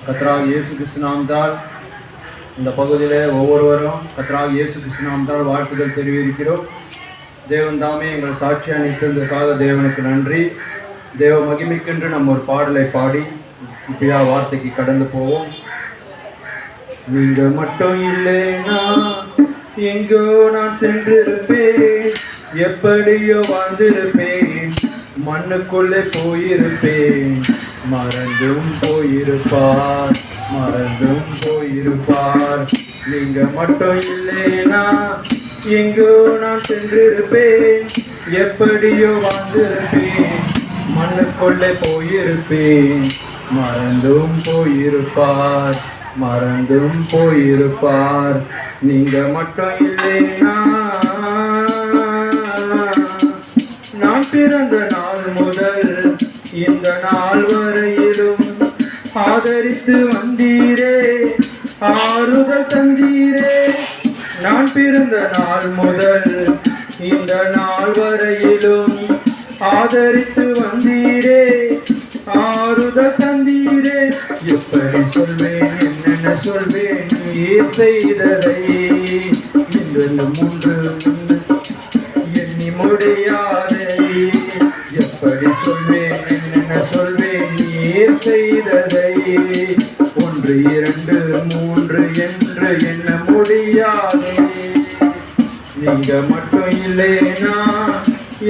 கர்த்தராகிய இயேசு கிறிஸ்து நாமத்தால் இந்த பகுதியிலே ஒவ்வொருவரும் கர்த்தராகிய இயேசு கிறிஸ்து நாமத்தால் வாழ்த்துக்கள் தெரிவிக்கிறோம். தேவன் தாமே எங்கள் சாட்சியாக நிற்கிறதுக்காக தேவனுக்கு நன்றி. தேவ மகிமைக்கென்று நம்ம ஒரு பாடலை பாடி இப்படியா வார்த்தைக்கு கடந்து போவோம். நீங்க மட்டும் இல்லைனா எங்கோ நான் சென்றிருப்பேன், எப்படியோ வாழ்ந்திருப்பேன், மண்ணுக்குள்ளே போயிருப்பேன். மறந்தும் போயிருப்பார், மறந்தும் போயிருப்பார். நீங்க மட்டும் இல்லைனா எங்கோ நான் சென்றிருப்பேன், எப்படியோ வாழ்ந்திருப்பேன், மண்ணுக்குள்ளே போயிருப்பேன். மறந்தும் போயிருப்பார், மறந்தும் போயிருப்பார். நீங்க மட்டும் இல்லைனா நான் பிறந்த நாள் முதல் இந்த நாள் வரையிலும் ஆதரித்து வந்தீரே, ஆறுதல் தந்தீரே. நான் பிறந்த நாள் முதல் இந்த நாள் வரையிலும் ஆதரித்து வந்தீரே, ஆறுதல் தந்தீரே. எப்படி சொல்வேன், என்னென்ன சொல்வேன் நீர் செய்ததை, இந்த மூன்று எண்ணி முடியாதை. எப்படி சொல்வேன், என்னென்ன சொல்வேன் நீர் செய்ததை, ஒன்று இரண்டு மூன்று என்று எண்ண முடியாதே. நீங்க மட்டும் இல்லைனா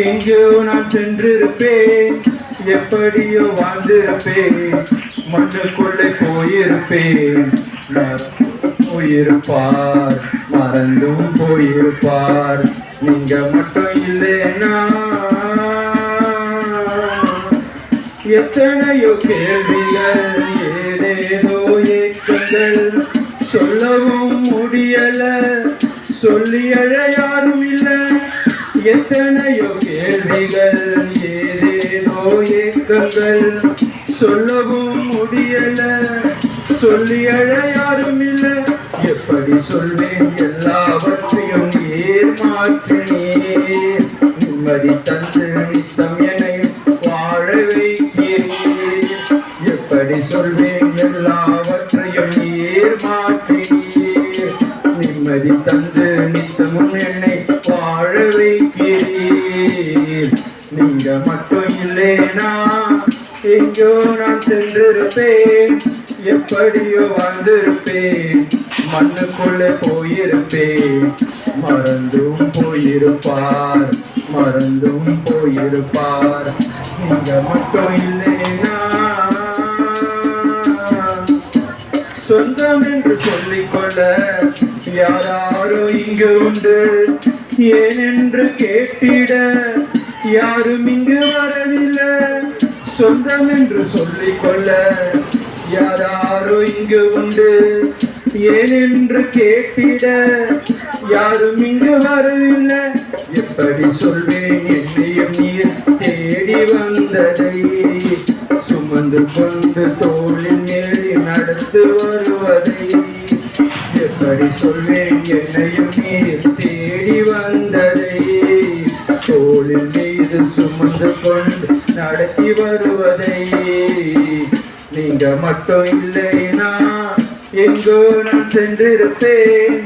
எங்கோ நான் சென்றிருப்பேன், எப்படியோ வாழ்ந்திருப்பேன், மண்ணுக்குள்ளே போயிருப்பேன். போயிருப்பார், மறந்தும் போயிருப்பார். நீங்க மட்டும் இல்லைனா எத்தனையோ கேள்விகள், ஏதேதோ ஏக்கங்கள், சொல்லவும் முடியல, சொல்லி அழ யாரும் இல்லை. எத்தனையோ கேள்விகள், ஏதேதோ ஏக்கங்கள், சொல்லவும் முடியல, சொல்லி அழ யாரும் இல்லை. எப்படி சொல்வேன், எல்லாவற்றையும் ஏமாற்றினேன், நிம்மதி தந்து நித்தம் என்னை வாழ வைக்கிறேன். எப்படி சொல்வேன், எல்லாவற்றையும் ஏமாற்றினேன், நிம்மதி தந்து நித்தமும் என்னை வாழ வைக்கிறேன். நீங்க மட்டும் இல்லைனா எங்கோ நான் சென்றிருப்பேன், எப்படியோ வாழ்ந்திருப்பேன், மண்ணுக்குள்ளே போயிருப்பேன். மறந்தும் போயிருப்பார், மறந்தும் போயிருப்பார். நீங்க மட்டும் இல்லைனா சொந்தம் என்று சொல்லிக்கொள்ள யாராரோ இங்கு உண்டு, ஏனென்று கேட்டிட யாரும் இங்கு வரவில்லை. சொந்தம் என்று சொல்லிக்கொள்ள யாராரோ இங்கு உண்டு, ஏனென்று கேட்டிட யாரும் இங்கு வரவில்லை. எப்படி சொல்வேன், என்னையும் நீர் தேடி வந்ததை, சுமந்து கொண்டு தோளின் மேலே நடத்து வருவதை. எப்படி சொல்வேன், என்னையும் நீர் தேடி வந்ததை, தோளின் மீது சுமந்து கொண்டு நடத்தி வருவதை. நீங்க மட்டும் இல்லைனா எங்கோ நான் சென்றிருப்பேன்,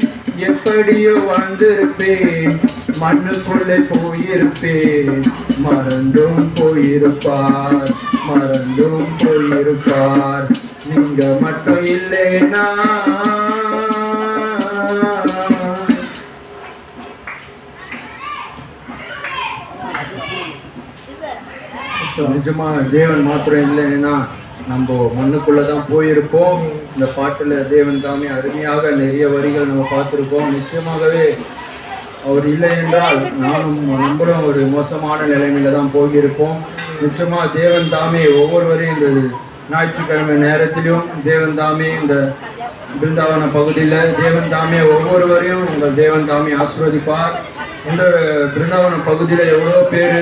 எப்படியோ வாழ்ந்திருப்பேன், மண்ணுக்குள்ளே போயிருப்பேன். மறந்தும் போயிருப்பார், மறந்தும் போயிருப்பார். நீங்க மட்டும் இல்லைனா நிஜமா தேவன் மாத்திரம் இல்லைன்னா நம்ம மண்ணுக்குள்ளதான் போயிருப்போம். இந்த பாட்டுல தேவன் தாமே அருமையாக நிறைய வரிகள் நம்ம பார்த்துருக்கோம். நிச்சயமாகவே அவர் இல்லை என்றால் நானும் நம்மளும் ஒரு மோசமான நிலைமையில தான் போயிருப்போம். நிச்சயமா தேவன் தாமே ஒவ்வொருவரையும் இந்த ஞாயிற்றுக்கிழமை நேரத்திலும் தேவன் தாமே இந்த பிருந்தாவன பகுதியில் தேவன் தாமே ஒவ்வொருவரையும் உங்கள் தேவன் தாமே ஆசீர்வதிப்பார். இந்த பிருந்தாவன பகுதியில் எவ்வளோ பேர்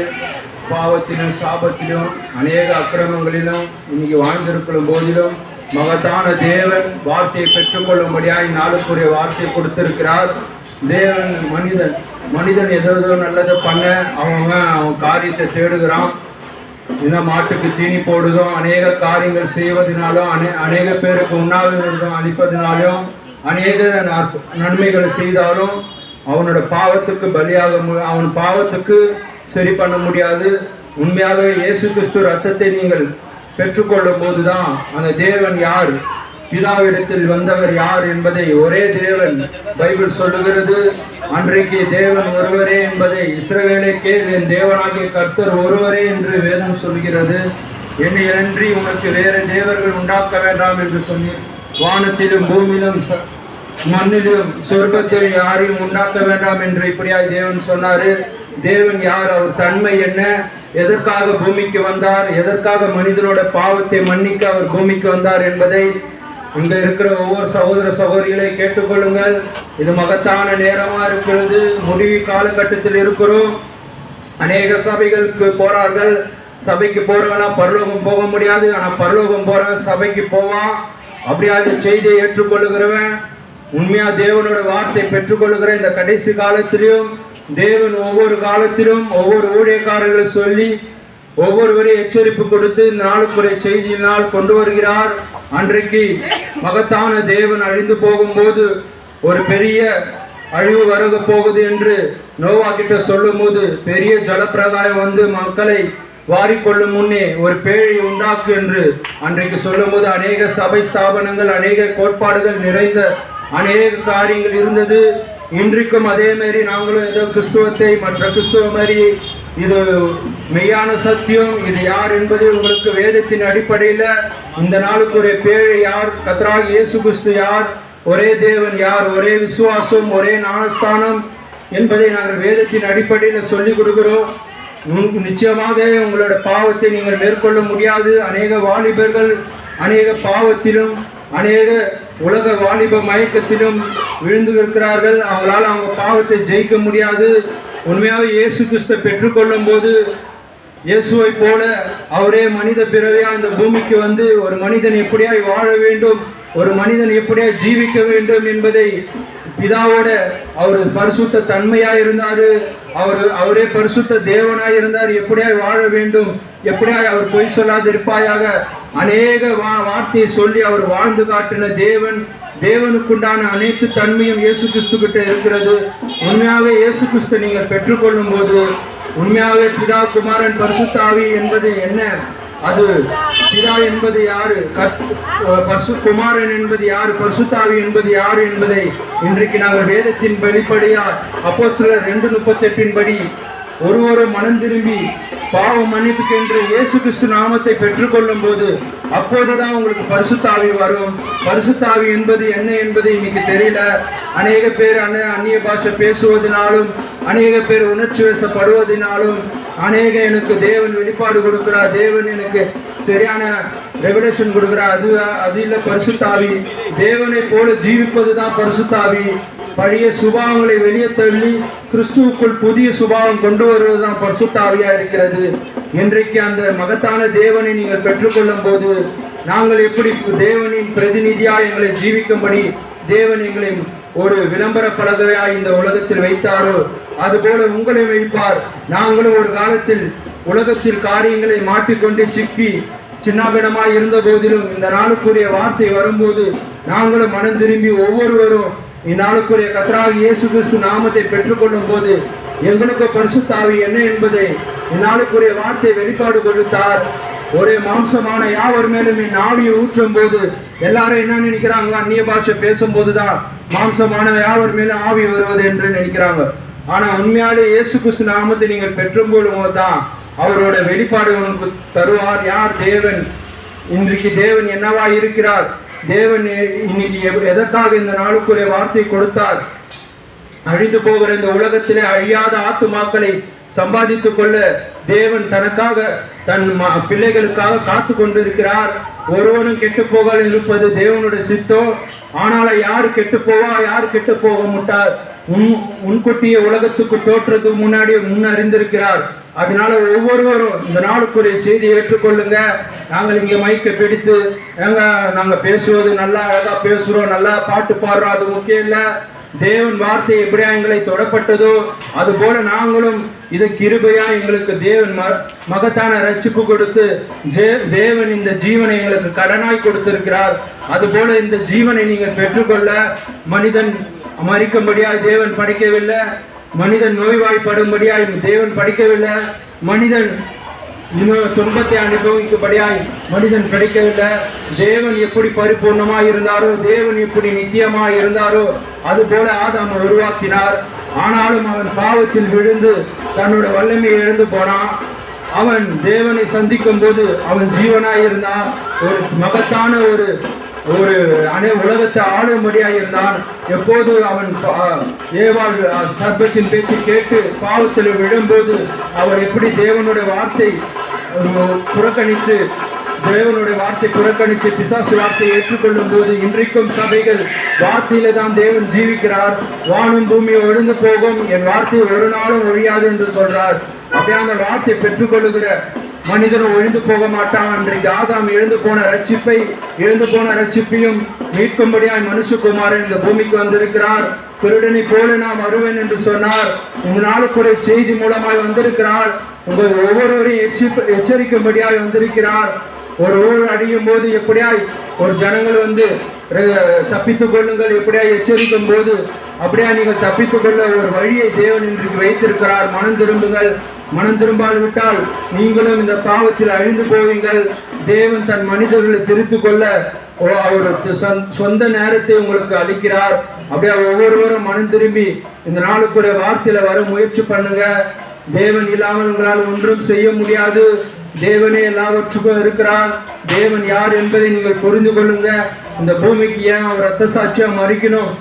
பாவத்திலும் சாபத்திலும் அநேக அக்கிரமங்களிலும் இன்னைக்கு வாழ்ந்திருக்கும் போதிலும் மகத்தான தேவன் வார்த்தையை பெற்றுக்கொள்ளும்படியாக நாளுக்குரிய வார்த்தையை கொடுத்திருக்கிறார். தேவன் மனிதன் ஏதோ நல்லதை பண்ண அவன் காரியத்தை தேடுகிறான். இந்த மாட்டுக்கு தீனி போடுதும், அநேக காரியங்கள் செய்வதனாலும், அநேக பேருக்கு உண்ணாவிரதம் அளிப்பதனாலும், அநேக நன்மைகள் செய்தாலும் அவனோட பாவத்துக்கு பலியாக அவன் பாவத்துக்கு சரி பண்ண முடியாது. உண்மையாக இயேசு கிறிஸ்து ரத்தத்தை நீங்கள் பெற்றுக்கொள்ளும் போதுதான் அந்த தேவன் யார், பிதாவிடத்தில் வந்தவர் யார் என்பதை ஒரே தேவன் பைபிள் சொல்லுகிறது. அன்றைக்கு தேவன் ஒருவரே என்பதை இஸ்ரவேலே கேள், என் தேவனாகிய கர்த்தர் ஒருவரே என்று வேதம் சொல்கிறது. என்னை அன்றி உனக்கு வேறு தேவர்கள் உண்டாக்க வேண்டாம் என்று சொன்னீர். வானத்திலும் பூமியிலும் மண்ணிலும் சொர்க்கத்தில் யாரையும் உண்டாக்க வேண்டாம் என்று இப்படியாய் தேவன் சொன்னாரு. தேவன் யார், அவர் தன்மை என்ன, எதற்காக பூமிக்கு வந்தார், எதற்காக மனிதனோட பாவத்தை மன்னிக்க அவர் பூமிக்கு வந்தார் என்பதை இங்க இருக்கிற ஒவ்வொரு சகோதர சகோதரிகளை கேட்டுக்கொள்ளுங்கள். இது மகத்தான நேரமா இருக்கிறது. முடிவு காலகட்டத்தில் இருக்கிறோம். அநேக சபைகளுக்கு போறார்கள். சபைக்கு போறவனா பரலோகம் போக முடியாது, ஆனா பரலோகம் போறவன் சபைக்கு போவான். அப்படியா இந்த செய்தியை ஏற்றுக்கொள்ளுகிறவன், உண்மையா தேவனோட வார்த்தை பெற்றுக்கொள்ளுகிற இந்த கடைசி காலத்திலும் தேவன் ஒவ்வொரு காலத்திலும் ஒவ்வொரு ஊழியக்காரர்களை சொல்லி ஒவ்வொருவரையும் எச்சரிப்பு கொடுத்து இந்த நாளுக்குரிய செய்தியினால் கொண்டு வருகிறார். அன்றைக்கு மகத்தான தேவன் அழிந்து போகும்போது ஒரு பெரிய அழிவு வரக போகுது என்று நோவா கிட்ட சொல்லும் போது பெரிய ஜலப்பிரகாயம் வந்து மக்களை வாரிக்கொள்ளும் முன்னே ஒரு பேழை உண்டாக்கு என்று அன்றைக்கு சொல்லும் போது அநேக சபை ஸ்தாபனங்கள், அநேக கோட்பாடுகள் நிறைந்த அநேக காரியங்கள் இருந்தது. இன்றைக்கும் அதே மாதிரி நாங்களும் ஏதோ கிறிஸ்துவத்தை மற்ற கிறிஸ்துவ மாதிரி இது மெய்யான சத்தியம், இது யார் என்பது உங்களுக்கு வேதத்தின் அடிப்படையில் இந்த நாளுக்கு ஒரு பேழை யார், கர்த்தராகிய இயேசு கிறிஸ்து யார், ஒரே தேவன் யார், ஒரே விசுவாசம், ஒரே ஞானஸ்தானம் என்பதை நாங்கள் வேதத்தின் அடிப்படையில் சொல்லிக் கொடுக்கிறோம். நிச்சயமாக உங்களோட பாவத்தை நீங்கள் மேற்கொள்ள முடியாது. அநேக வாலிபர்கள் அநேக பாவத்திலும் அநேக உலக வாலிப மயக்கத்திலும் விழுந்து இருக்கிறார்கள். அவங்களால் அவங்க பாவத்தை ஜெயிக்க முடியாது. உண்மையாக இயேசு கிறிஸ்துவை பெற்றுக்கொள்ளும் போது இயேசுவை போல அவரே மனித பிறவியா இந்த பூமிக்கு வந்து ஒரு மனிதன் எப்படியாய் வாழ வேண்டும், ஒரு மனிதன் எப்படியாய் ஜீவிக்க வேண்டும் என்பதை பிதாவோட அவர் பரிசுத்த தன்மையாய் இருந்தாரு, அவரே பரிசுத்த தேவனாய் இருந்தார். எப்படியாய் வாழ வேண்டும், எப்படியாய் அவர் பொய் சொல்லாது இருப்பாயாக அநேக வார்த்தையை சொல்லி அவர் வாழ்ந்து காட்டின தேவனுக்குண்டான அனைத்து தன்மையும் இயேசு கிறிஸ்து கிட்ட இருக்கிறது. உண்மையாகவே இயேசு கிறிஸ்து நீங்கள் பெற்றுக்கொள்ளும் போது உண்மையாகவே பிதா குமாரன் பரிசுத்த ஆவி என்பது என்ன, அது பிதா என்பது யாரு, குமாரன் என்பது யாரு, பரிசுத்த ஆவி என்பது யாரு என்பதை இன்றைக்கு நாங்கள் வேதத்தின் வெளிப்படையா அப்போஸ்தலர் 2:38 படி ஒருவரும் மனம் திரும்பி பாவ மன்னிப்புக்கு என்று இயேசு கிறிஸ்து நாமத்தை பெற்றுக்கொள்ளும் போது அப்போதுதான் உங்களுக்கு பரிசுத்த ஆவி வரும். பரிசுத்த ஆவி என்பது என்ன என்பது இன்னைக்கு தெரியல. அநேக பேர் அந்நிய பாஷை பேசுவதனாலும், அநேக பேர் உணர்ச்சி வசப்படுவதனாலும், அநேக எனக்கு தேவன் வெளிப்பாடு கொடுக்கிறார், தேவன் எனக்கு சரியான ரெவலேஷன் கொடுக்கிறார், அது இல்லை பரிசுத்த ஆவி. தேவனை போல ஜீவிப்பதுதான் பரிசுத்த ஆவி. பழைய சுபாவங்களை வெளியே தள்ளி கிறிஸ்துவுக்குள் புதிய சுபாவம் கொண்டு வருவதுதான் பரிசுத்த ஆவியா இருக்கிறது. இன்றைக்கு அந்த மகத்தான தேவனை நீங்கள் பெற்றுக்கொள்ளும் போது நாங்கள் எப்படி தேவனின் பிரதிநிதியா எங்களை ஜீவிக்கும்படி தேவன் எங்களை ஒரு விளம்பர பலகையா இந்த உலகத்தில் வைத்தாரோ அதுபோல உங்களை வைப்பார். நாங்களும் ஒரு காலத்தில் உலகத்தில் காரியங்களை மாட்டிக்கொண்டு சிக்கி சின்னாபிடமாய் இருந்த போதிலும் இந்த நாளுக்குரிய வார்த்தை வரும்போது நாங்களும் மனம் திரும்பி ஒவ்வொருவரும் இந்நாளுக்குரிய கர்த்தராகிய இயேசு கிறிஸ்து நாமத்தை பெற்றுக்கொள்ளும் போது எங்களுக்கு பரிசுத்த ஆவி என்ன என்பதை இந்நாளுக்குரிய வார்த்தை வெளிப்பாடு கொடுத்தார். ஒரே மாம்சமான யாவர் மேலும் என் ஆவியை ஊற்றும் போது எல்லாரும் என்ன நினைக்கிறாங்க, அந்நிய பாஷை பேசும்போதுதான் மாம்சமான யாவர் மேலும் ஆவி வருவது என்று நினைக்கிறாங்க. ஆனா உண்மையாலே இயேசு கிறிஸ்து நாமத்தை நீங்கள் பெற்றுக்கொள்ளும் தான் அவரோட வெளிப்பாடு உங்களுக்கு தருவார். யார் தேவன், இன்றைக்கு தேவன் என்னவா இருக்கிறார், தேவன் இன்னைக்கு எதற்காக இந்த நாளுக்குரிய வார்த்தை கொடுத்தார், அழிந்து போகிற இந்த உலகத்திலே அழியாத ஆத்துமாக்களை சம்பாதித்துக் கொள்ள தேவன் தனக்காக தன் பிள்ளைகளுக்காக காத்து கொண்டிருக்கிறார். ஒருவனும் கெட்டு போக இருப்பது தேவனுடைய சித்தம். ஆனால் யாரு கெட்டு போவா, யாரு கெட்டு போக முட்டார், முன்கூட்டிய உலகத்துக்கு தோற்றதுக்கு முன்னாடி அறிந்திருக்கிறார். அதனால ஒவ்வொருவரும் இந்த நாளுக்குரிய செய்தியை ஏற்றுக்கொள்ளுங்க. நாங்கள் இங்க மைக்கை பிடித்து நாங்க பேசுவது நல்லா அழகா பேசுறோம், நல்லா பாட்டு பாடுறோம், அது முக்கியம் இல்லை. தேவன் வார்த்தை எப்படியா எங்களை தொடப்பட்டதோ அது போல நாங்களும் இது கிருபையா எங்களுக்கு தேவன் மகத்தான ரட்சிப்பு கொடுத்து தேவன் இந்த ஜீவனை எங்களுக்கு கடனாய் கொடுத்திருக்கிறார். அது போல இந்த ஜீவனை நீங்கள் பெற்றுக்கொள்ள மனிதன் மறிக்கும்படியாய் தேவன் படைக்கவில்லை, மனிதன் நோய்வாய்ப்படும்படியாய் தேவன் படைக்கவில்லை, மனிதன் துன்பத்தை அனுபவிக்கும்படியாய் மனிதன் கிடைக்கவில்லை. தேவன் எப்படி பரிபூர்ணமாய் இருந்தாரோ, தேவன் எப்படி நித்தியமாய் இருந்தாரோ அது போல ஆதாம் உருவாக்கினார். ஆனாலும் அவன் பாவத்தில் விழுந்து தன்னோட வல்லமையை இழந்து போனான். அவன் தேவனை சந்திக்கும் போது அவன் ஜீவனாய் இருந்தான். ஒரு மகத்தான ஒரு உலகத்தை ஆளும்படியாய் இருந்தான். எப்போது அவன் ஏவாள் சர்ப்பத்தின் பேச்சு கேட்டு பாவத்தில் விழும்போது அவர் எப்படி தேவனுடைய வார்த்தை புறக்கணித்து பிசாசு வார்த்தையை ஏற்றுக்கொள்ளும் போது இன்றைக்கும் சபைகள் வார்த்தையில தான் தேவன் ஜீவிக்கிறார். வானும் பூமியை ஒழிந்து போகும், என் வார்த்தை ஒரு நாளும் ஒழியாது என்று சொல்றார். அப்படியே அந்த வார்த்தை பெற்றுக்கொள்ளுகிற மனிதனும் ஒழிந்து போக மாட்டான். அன்றைக்கு ஆதாம் இழந்து போன ரட்சிப்பையும் மீட்கும்படியாய் மனுஷகுமாரன் இந்த பூமிக்கு வந்திருக்கிறார். திருடனை போல நாம் வருவேன் என்று சொன்னார். இந்த நாளுக்குரிய செய்தி மூலமாய் வந்திருக்கிறார். உங்கள் ஒவ்வொருவரையும் எச்சரிக்கும்படியாய் வந்திருக்கிறார். ஒரு ஊர் அடியும் போது எப்படியாய் ஒரு ஜனங்கள் தப்பித்துக் கொள்ளுங்கள் எப்படியாய் எச்சரிக்கும் போது அப்படியா நீங்கள் தப்பித்துக் கொள்ள ஒரு வழியை தேவன் இன்றைக்கு வைத்திருக்கிறார். மனம் திரும்பால் விட்டால் நீங்களும் இந்த பாவத்தில் அழிந்து போவீங்கள். தேவன் தன் மனிதர்களை திருத்திக் கொள்ள அவர் சொந்த நேரத்தை உங்களுக்கு அளிக்கிறார். அப்படியே ஒவ்வொருவரும் மனம் திரும்பி இந்த நாளுக்குரிய வார்த்தையில வர முயற்சி பண்ணுங்க. தேவன் இல்லாமல் உங்களால் ஒன்றும் செய்ய முடியாது. தேவனே எல்லாவற்றுக்கும் இருக்கிறார். தேவன் யார் என்பதை நீங்கள் புரிந்து கொள்ளுங்க. இந்த பூமிக்கு ஏன் அவர் ரத்த சாட்சியா மறிக்கணும்,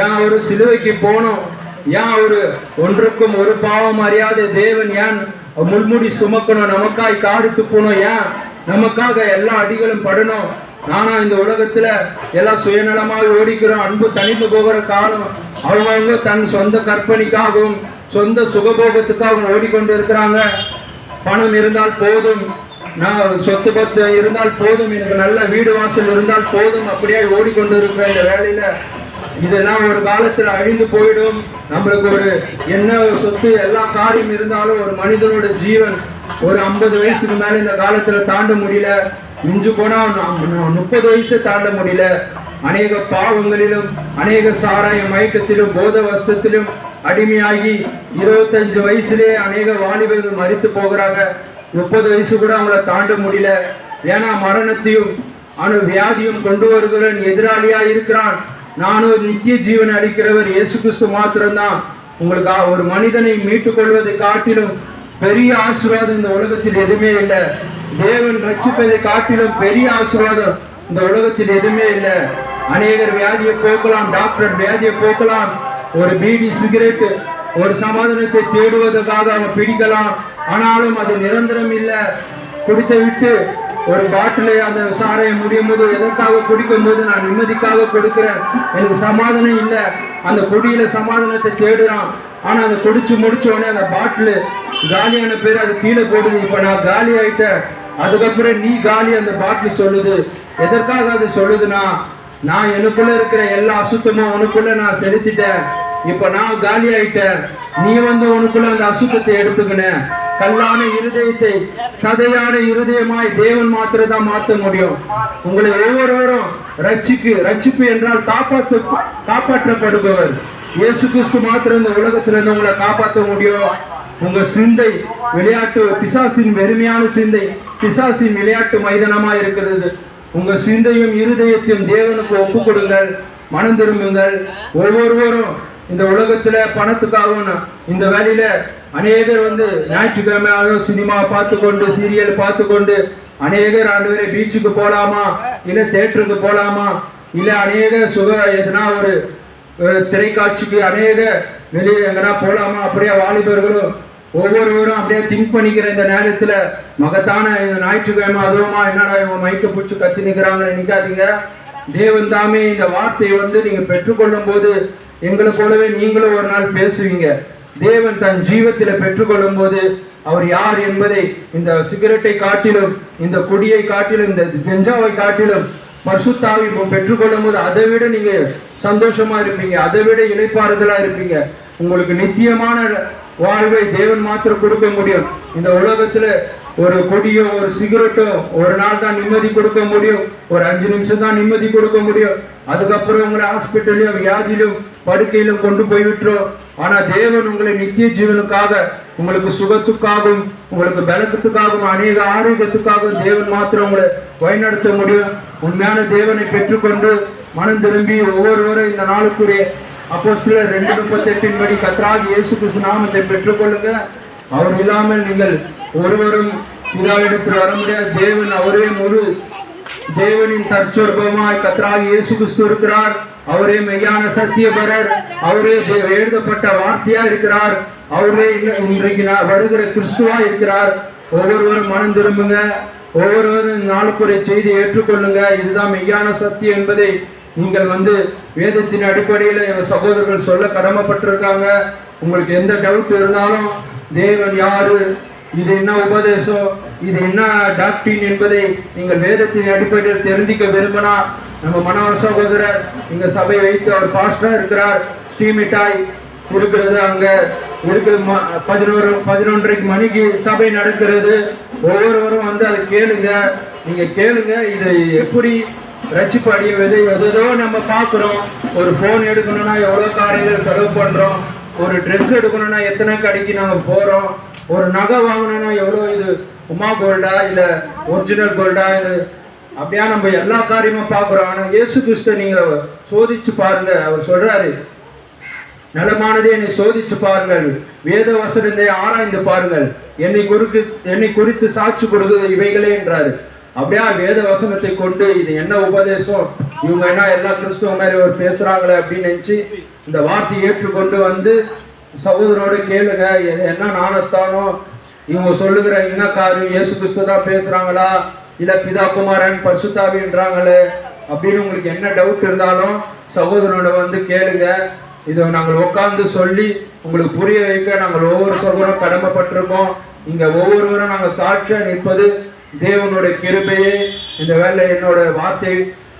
ஏன் அவரு சிலுவைக்கு போனோம், ஏன் அவரு ஒன்றுக்கும் ஒரு பாவம் அறியாத தேவன் ஏன் முள்முடி சுமக்கணும், நமக்காய் காடித்து போனோம், ஏன் நமக்காக எல்லா அடிகளும் படணும். நானா இந்த உலகத்துல எல்லாம் சுயநலமாக ஓடிக்கிறோம். அன்பு தனித்து போகிற காலம். அவங்க தன் சொந்த கற்பனைக்காகவும் சொந்த சுகபோகத்துக்காகவும் ஓடிக்கொண்டு இருக்கிறாங்க. பணம் இருந்தால் போதும், நான் சொத்து பத்து இருந்தால் போதும், எனக்கு நல்ல வீடு வாசல் இருந்தால் போதும், அப்படியே ஓடிக்கொண்டு இருக்கிற இந்த வேலையில இதெல்லாம் ஒரு காலத்துல அழிந்து போயிடும். நம்மளுக்கு என்ன சொத்து எல்லா காரியம் இருந்தாலும் ஒரு மனிதனோட ஜீவன் ஒரு 50 வயசுக்கு மேல இந்த காலத்துல தாண்ட முடியல. மிஞ்சு போனா 30 வயசு தாண்ட முடியல. அநேக பாவங்களிலும் அநேக சாராய மயக்கத்திலும் போத வஸ்தத்திலும் அடிமையாகி 25 வயசுலே அநேக வாலிபர்கள் மரித்து போகிறாங்க. 30 வயசு கூட அவங்கள தாண்ட முடியல. ஏன்னா மரணத்தையும் வியாதியும் கொண்டு வருகிறவன் எதிராளியா இருக்கிறான். நானும் நித்திய ஜீவனை அளிக்கிறவர் இயேசு கிறிஸ்து மாத்திரம்தான். உங்களுக்கு ஒரு மனிதனை மீட்டுக் கொள்வதை காட்டிலும் பெரிய ஆசீர்வாதம் இந்த உலகத்தில் எதுவுமே இல்லை. தேவன் ரட்சிப்பதை காட்டிலும் பெரிய ஆசீர்வாதம் இந்த உலகத்தில் எதுவுமே இல்லை. அநேகர் வியாதியை போக்கலாம், டாக்டர் வியாதியை போக்கலாம். ஒரு பீடி சிகரெட் ஒரு சமாதானத்தை தேடுவதற்காக அவன் பிடிக்கலாம். ஆனாலும் அது நிரந்தரம் இல்லை. குடித்து விட்டு ஒரு பாட்டிலை அந்த சாரையை முடியும் போது எதற்காக குடிக்கும் போது நான் நிம்மதிக்காக கொடுக்கிறேன், எனக்கு சமாதானம் இல்லை. அந்த குடியில சமாதானத்தை தேடுறான். ஆனா அதை குடிச்சு முடிச்ச உடனே அந்த பாட்டில் காலியான பேர் அது கீழே போடுது. இப்ப நான் காலி ஆயிட்டேன், அதுக்கப்புறம் நீ காலி அந்த பாட்டில் சொல்லுது. எதற்காக அது சொல்லுதுன்னா, நான் எனக்குள்ள இருக்கிற எல்லா அசுத்தமும் உனக்குள்ள நான் செலுத்திட்டேன், இப்ப நான் காலி ஆயிட்டேன், நீ உனக்குள்ள அந்த அசுத்தத்தை எடுத்துக்கின. கல்லான இருதயத்தை சதையான இருதயமாய் தேவன் மாத்திரதான் மாற்ற முடியும். உங்களை ஒவ்வொருவரும் ரட்சிப்பு என்றால் காப்பாற்றப்படுபவர் இயேசு கிறிஸ்து மாத்திரம் இந்த உலகத்துல இருந்து உங்களை காப்பாற்ற முடியும். உங்க சிந்தை விளையாட்டு பிசாசின் வெறுமையான சிந்தை, பிசாசின் விளையாட்டு மைதானமா இருக்கிறது. உங்க சிந்தையும் இருதயத்தையும் தேவனுக்கு ஒப்பு கொடுங்கள், மனம் திரும்புங்கள். ஒவ்வொருவரும் இந்த உலகத்துல பணத்துக்காகவும் இந்த வேலையில அநேகர் ஞாயிற்றுக்கிழமை சினிமா பார்த்து கொண்டு சீரியல் பார்த்து கொண்டு அநேகர் ஆண்டு பீச்சுக்கு போலாமா, இல்ல தேட்டருக்கு போலாமா, இல்ல அநேக எதுனா ஒரு திரைக்காட்சிக்கு அநேக வெளியே எங்கன்னா போலாமா, அப்படியே வாலிபர்களும் ஒவ்வொருவரும் அப்படியே திங்க் பண்ணிக்கிற இந்த நேரத்துல மகத்தான இந்த ஞாயிற்றுக்கிழமை அதுவுமா என்னடா இவங்க மைக்க பிடிச்சி கத்தி நிற்கிறாங்கன்னு நினைக்காதீங்க. தேவன் தாமே இந்த வார்த்தையை நீங்க பெற்றுக்கொள்ளும் போது எங்களை போலவே நீங்களும் ஒரு நாள் பேசுவீங்க. தேவன் தன் ஜீவத்தில பெற்றுக்கொள்ளும் போது அவர் யார் என்பதை இந்த சிகரெட்டை காட்டிலும், இந்த குடியை காட்டிலும், இந்த கஞ்சாவை காட்டிலும் பரிசுத்த ஆவி பெற்றுக்கொள்ளும் போது அதை விட நீங்க சந்தோஷமா இருப்பீங்க, அதை விட இளைப்பாறுதலா இருப்பீங்க. உங்களுக்கு நித்தியமான வாழ்வை தேவன் மாத்திரம் கொடுக்க முடியும். இந்த உலகத்துல ஒரு கொடியோ ஒரு சிகரெட்டோ ஒரு நாள் தான் நிம்மதி கொடுக்க முடியும், ஒரு 5 நிமிஷம் தான் நிம்மதி கொடுக்க முடியும். அதுக்கப்புறம் உங்களை ஹாஸ்பிட்டலையும் வியாதியிலும் படுக்கையிலும் கொண்டு போய் விட்டுரும். ஆனா தேவன் உங்களை நித்திய ஜீவனுக்காக, உங்களுக்கு சுகத்துக்காகவும் உங்களுக்கு பலத்துக்காகவும் அநேக ஆரோக்கியத்துக்காகவும் தேவன் மாத்திரம் உங்களை வழிநடத்த முடியும். உண்மையான தேவனை பெற்றுக்கொண்டு மனம் திரும்பி ஒவ்வொருவரும் இந்த நாளுக்குரிய அப்போஸ்தலர் 2:38 படி கர்த்தராகிய இயேசு கிறிஸ்து நாமத்தை பெற்றுக்கொள்ளுங்க. அவர் இல்லாமல் நீங்கள் ஒருவரும் பிதாவிடத்தில் வர முடியாது. தேவன் அவரே முழு தேவனின் தற்சொற்பமாய் கர்த்தராகிய இயேசு கிறிஸ்து இருக்கிறார். அவரே மெய்யான சத்தியபரர், அவரே எழுதப்பட்ட வார்த்தையா இருக்கிறார், அவரே இன்றைக்கு வருகிற கிறிஸ்துவா இருக்கிறார். ஒவ்வொருவரும் மனம் திரும்புங்க, ஒவ்வொருவரும் நாளுக்குரிய செய்தியை ஏற்றுக்கொள்ளுங்க. இதுதான் மெய்யான சத்தியம் என்பதை நீங்கள் வேதத்தின் அடிப்படையில் எங்கள் சகோதரர்கள் சொல்ல கடமைப்பட்டிருக்காங்க. உங்களுக்கு எந்த டவுட் இருந்தாலும் தேவன் யாரு, இது என்ன உபதேசம், இது என்ன டாக்டரின் என்பதை நீங்கள் வேதத்தின் அடிப்படையில் தெரிஞ்சிக்க விரும்பினா நம்ம மனோகர் சகோதரர் இங்க சபை வைத்து அவர் பாஸ்டரா இருக்கிறார். ஸ்ரீமிட்டாய் இருக்கிறது, அங்க இருக்குது 11:30 மணிக்கு சபை நடக்கிறது. ஒவ்வொருவரும் அதை கேளுங்க, நீங்க கேளுங்க. இது எப்படி ரட்சிப்பு அடைவது எதோ நம்ம பார்க்குறோம். ஒரு ஃபோன் எடுக்கணும்னா எவ்வளோ காரியங்கள் செலவு பண்ணுறோம், ஒரு ட்ரெஸ் எடுக்கணும்னா எத்தனை கடைக்கு நாங்கள் போகிறோம், ஒரு நகை வாங்கணும்னா எவ்வளோ, இது உமா கோல்டா இல்லை ஒரிஜினல் கோல்டா, இது அப்படியா நம்ம எல்லா காரியமும் பார்க்குறோம். ஆனால் இயேசு கிறிஸ்துவை நீங்கள் சோதிச்சு பாருங்க. அவர் சொல்றாரு, நலமானதை என்னை சோதிச்சு பாருங்கள், வேத வசனத்தை ஆராய்ந்து பாருங்கள், என்னை குறித்து சாட்சி கொடுக்குது இவைகளே என்றாரு. அப்படியா வேத வசனத்தை கொண்டு இது என்ன உபதேசம், இவங்க என்ன எல்லா கிறிஸ்துவ மாதிரி ஒரு பேசுறாங்களே அப்படின்னு நினைச்சு இந்த வார்த்தையை ஏற்றுக்கொண்டு சகோதரோட கேளுங்க. என்ன ஞானஸ்தானம், இவங்க சொல்லுகிற என்ன காரியம், இயேசு கிறிஸ்து தான் பேசுறாங்களா இல்ல பிதா குமாரன் பரிசுத்தாவின்றாங்களே அப்படின்னு உங்களுக்கு என்ன டவுட் இருந்தாலும் சகோதரோட கேளுங்க. இதை நாங்கள் உட்கார்ந்து சொல்லி உங்களுக்கு புரிய வைக்க நாங்கள் ஒவ்வொரு சகோதரும் கடமைப்பட்டிருக்கோம். இங்க ஒவ்வொருவரும் நாங்கள் சாட்சியா நிற்பது தேவனுடைய கிருபையே. இந்த வேலை என்னோட வார்த்தை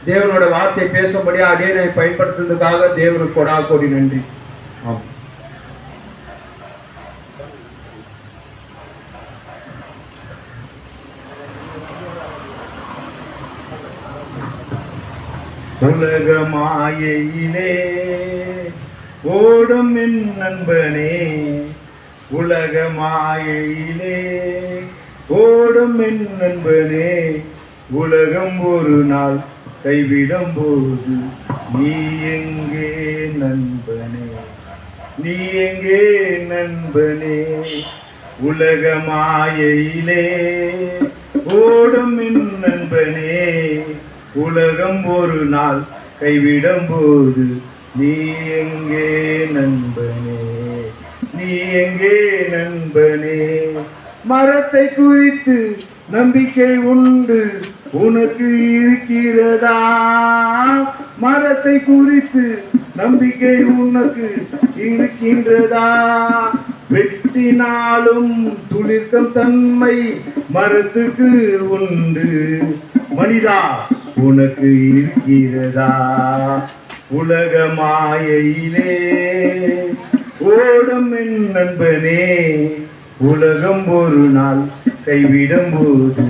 தேவனோட வார்த்தை பேசும்படியா அடியனை பயன்படுத்துறதுக்காக தேவனுக்கு கோடி நன்றி. ஆமாம். உலக மாயையிலே ஓடும் என் நண்பனே, உலக மாயையிலே ஓடும் என் நண்பனே, உலகம் ஒரு நாள் கைவிடும் போது நீ எங்கே நண்பனே, நீ எங்கே நண்பனே, உலக மாயையிலே ஓடும் என் நண்பனே, உலகம் ஒரு நாள் கைவிடும் போது நீ எங்கே நண்பனே, நீ எங்கே நண்பனே. மரத்தை குறித்து நம்பிக்கை உண்டு உனக்கு இருக்கிறதா, மரத்தை குறித்து நம்பிக்கை உனக்கு இருக்கின்றதா, வெட்டினாலும் துளிர்க்கும் தன்மை மரத்துக்கு உண்டு, மனிதா உனக்கு இருக்கிறதா. உலக மாயையிலே ஓடும் என் நண்பனே, உலகம் ஒரு நாள் கைவிடும் போது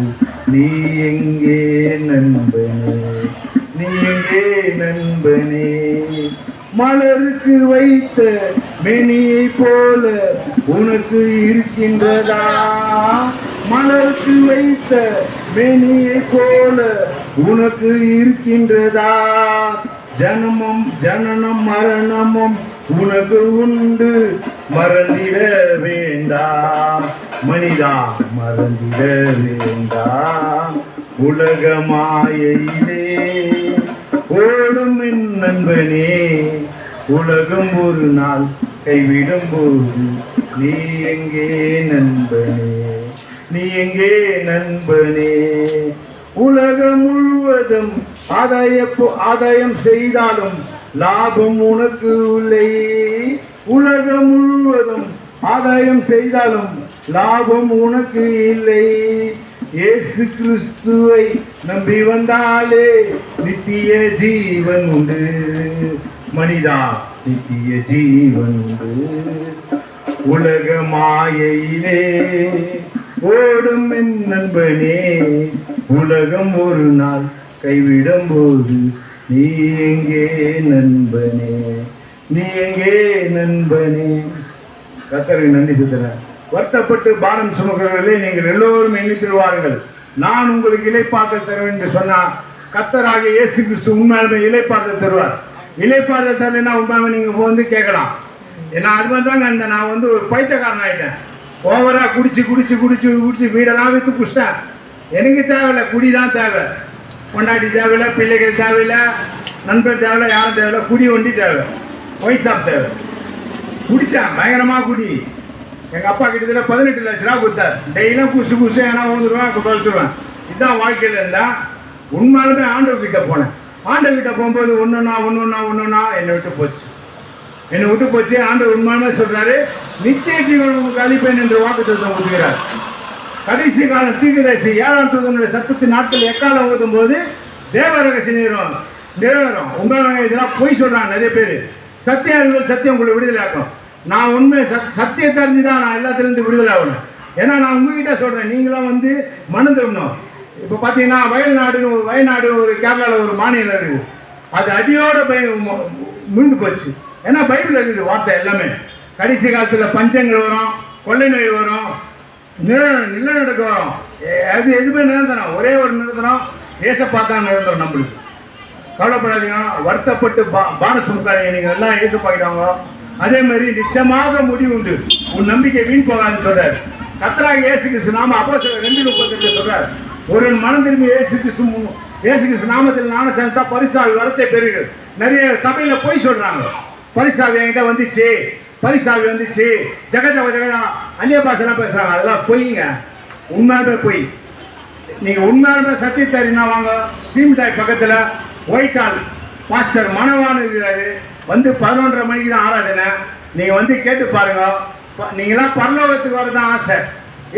நீ எங்கே நண்பனே, நீ எங்கே நண்பனே. மலருக்கு வைத்த மேனியை போல உனக்கு இருக்கின்றதா, மலருக்கு வைத்த மேனியை போல உனக்கு இருக்கின்றதா, ஜனனம் மரணமும் உனக்கு உண்டு மறந்திட வேண்டாம், மனிதா மறந்திட வேண்டாம். உலக மாயையிலே ஓடும் என் நண்பனே, உலகம் ஒரு நாள் கைவிடும் போது நீ எங்கே நண்பனே, நீ எங்கே நண்பனே. உலகம் முழுவதும் ஆதாயம் செய்தாலும் லாபம் உனக்கு இல்லை, உலகம் முழுவதும் ஆதாயம் செய்தாலும் லாபம் உனக்கு இல்லை. இயேசு கிறிஸ்துவை நம்பி வந்தாலே நித்திய ஜீவன் உண்டு. மனிதா, நித்திய ஜீவன் உண்டு. உலக மாயையிலே ஓடும் என் நண்பனே, உலகம் ஒரு நாள் கைவிடும் போது நீ எங்கே நண்பனே, நீ எங்கே நண்பனே. கர்த்தருக்கு நன்றி செலுத்துகிறேன். வருத்தப்பட்டு பாரம் சுமக்கிறவர்களே, நீங்கள் எல்லோரும் எண்ணித்திருவார்கள், நான் உங்களுக்கு இளைப்பாறுதல் தருவேன் என்று சொன்னார். கர்த்தராகிய இயேசு கிறிஸ்து உண்மையாலுமே இளைப்பாறுதல் தருவார். இளைப்பாறுதல் தரலைன்னா உண்மையாலுமே நீங்கள் வந்து கேட்கலாம். ஏன்னா அது மாதிரி தாங்க நான் வந்து ஒரு பைத்தியக்காரன் ஆகிட்டேன். ஓவராக குடிச்சு குடிச்சு குடிச்சு குடிச்சு வீடெல்லாம் விற்று குடிச்சிட்டேன். எனக்கு தேவையில்லை, குடி தான் தேவை. கொண்டாடி தேவையில்லை, பிள்ளைகள் தேவையில்லை, நண்பர் தேவையில்லை, யாரும் தேவையில்லை. குடி ஒண்டி தேவை, ஒயிட் ஷாப் தேவை. குடித்தேன், பயங்கரமாக குடி. எங்கள் அப்பா கிட்டத்தட்ட 18 லட்ச ரூபா கொடுத்தார். டெய்லியும் குடிச்சு குடிச்சு ஏன்னா வந்துடுவேன், தொலைச்சிடுவேன். இதுதான் வாழ்க்கையில் இருந்தால். உண்மையாலுமே ஆண்டவர்கிட்ட போனேன். ஆண்டவர்கிட்ட போகும்போது ஒன்றுன்னா என்னை விட்டு போச்சு. என்னை விட்டு போச்சு. ஆண்டவர் உண்மையாலுமே சொல்கிறாரு, நித்திய ஜீவன் உங்களுக்கு அளிப்பேன் என்று வாக்குத்தத்தம் கொடுக்கிறார். கடைசி காலம் தீர்க்கதரிசி 7ஆம் தூதனுடைய சத்தத்தின் நாட்கள் எக்காலம் ஊதும் போது தேவ ரகசியம் நிறைவேறும். உண்மையாக இதெல்லாம் பொய் சொல்கிறாங்க நிறைய பேர். சத்தியம் சத்தியம் உங்களை விடுதலை ஆகும். நான் உண்மை சத்தியத்தை அறிஞ்சு தான் நான் எல்லாத்துலேருந்து விடுதலை ஆகணும். ஏன்னா நான் உங்ககிட்ட சொல்கிறேன், நீங்களும் வந்து மனம் திரும்பணும். இப்போ பார்த்தீங்கன்னா வயநாடு ஒரு கேரளாவில் ஒரு மாநிலம் இருக்குது. அது அடியோட விழுந்து போச்சு. ஏன்னா பைபிள் இருக்குது வார்த்தை எல்லாமே. கடைசி காலத்தில் பஞ்சங்கள் வரும், கொள்ளை நோய் வரும், நிலநடுக்கம் வரும். அது எதுவுமே நிரந்தரம். ஒரே ஒரு நிரந்தரம் ஏசப்பா தான் நிரந்தரம். நம்மளுக்கு கவலைப்படாதீங்க. வருத்தப்பட்டு பான சுமக்காதீங்க. நீங்கள் எல்லாம் ஏசப்பாக்கிட்டாங்க. அதே மாதிரி நிச்சயமாக முடிவு உண்டு. உன் நம்பிக்கை வீண் போகாதுன்னு சொல்றாரு. கர்த்தராகிய இயேசு கிறிஸ்து நாம அப்போஸ்தலர் 2:38 சொல்றாரு, ஒரு மனம் திரும்பி இயேசு கிறிஸ்து நாமத்தில் ஞானம் செலுத்தா பரிசாவி வரத்தை பெறுகிறது. நிறைய சபையில போய் சொல்றாங்க, பரிசாவி என்கிட்ட வந்துச்சு, பரிசாவி வந்துச்சு, ஜெகஜா அந்நிய பாஷைலாம் பேசுறாங்க. அதெல்லாம் பொய்ங்க, உண்மையாலுமே பொய். நீங்க உண்மையாலுமே சத்தியத்தை அறினா வாங்க. ஸ்ரீமிட்டாய் பக்கத்துல ஒயிட் ஹால் பாஸ்டர் மனவான் இருக்கிறாரு. வந்து 11:30 மணிக்கு தான் ஆராதனை. நீங்கள் வந்து கேட்டு பாருங்க. நீங்களாம் பரலோகத்துக்கு வரதான் ஆசை.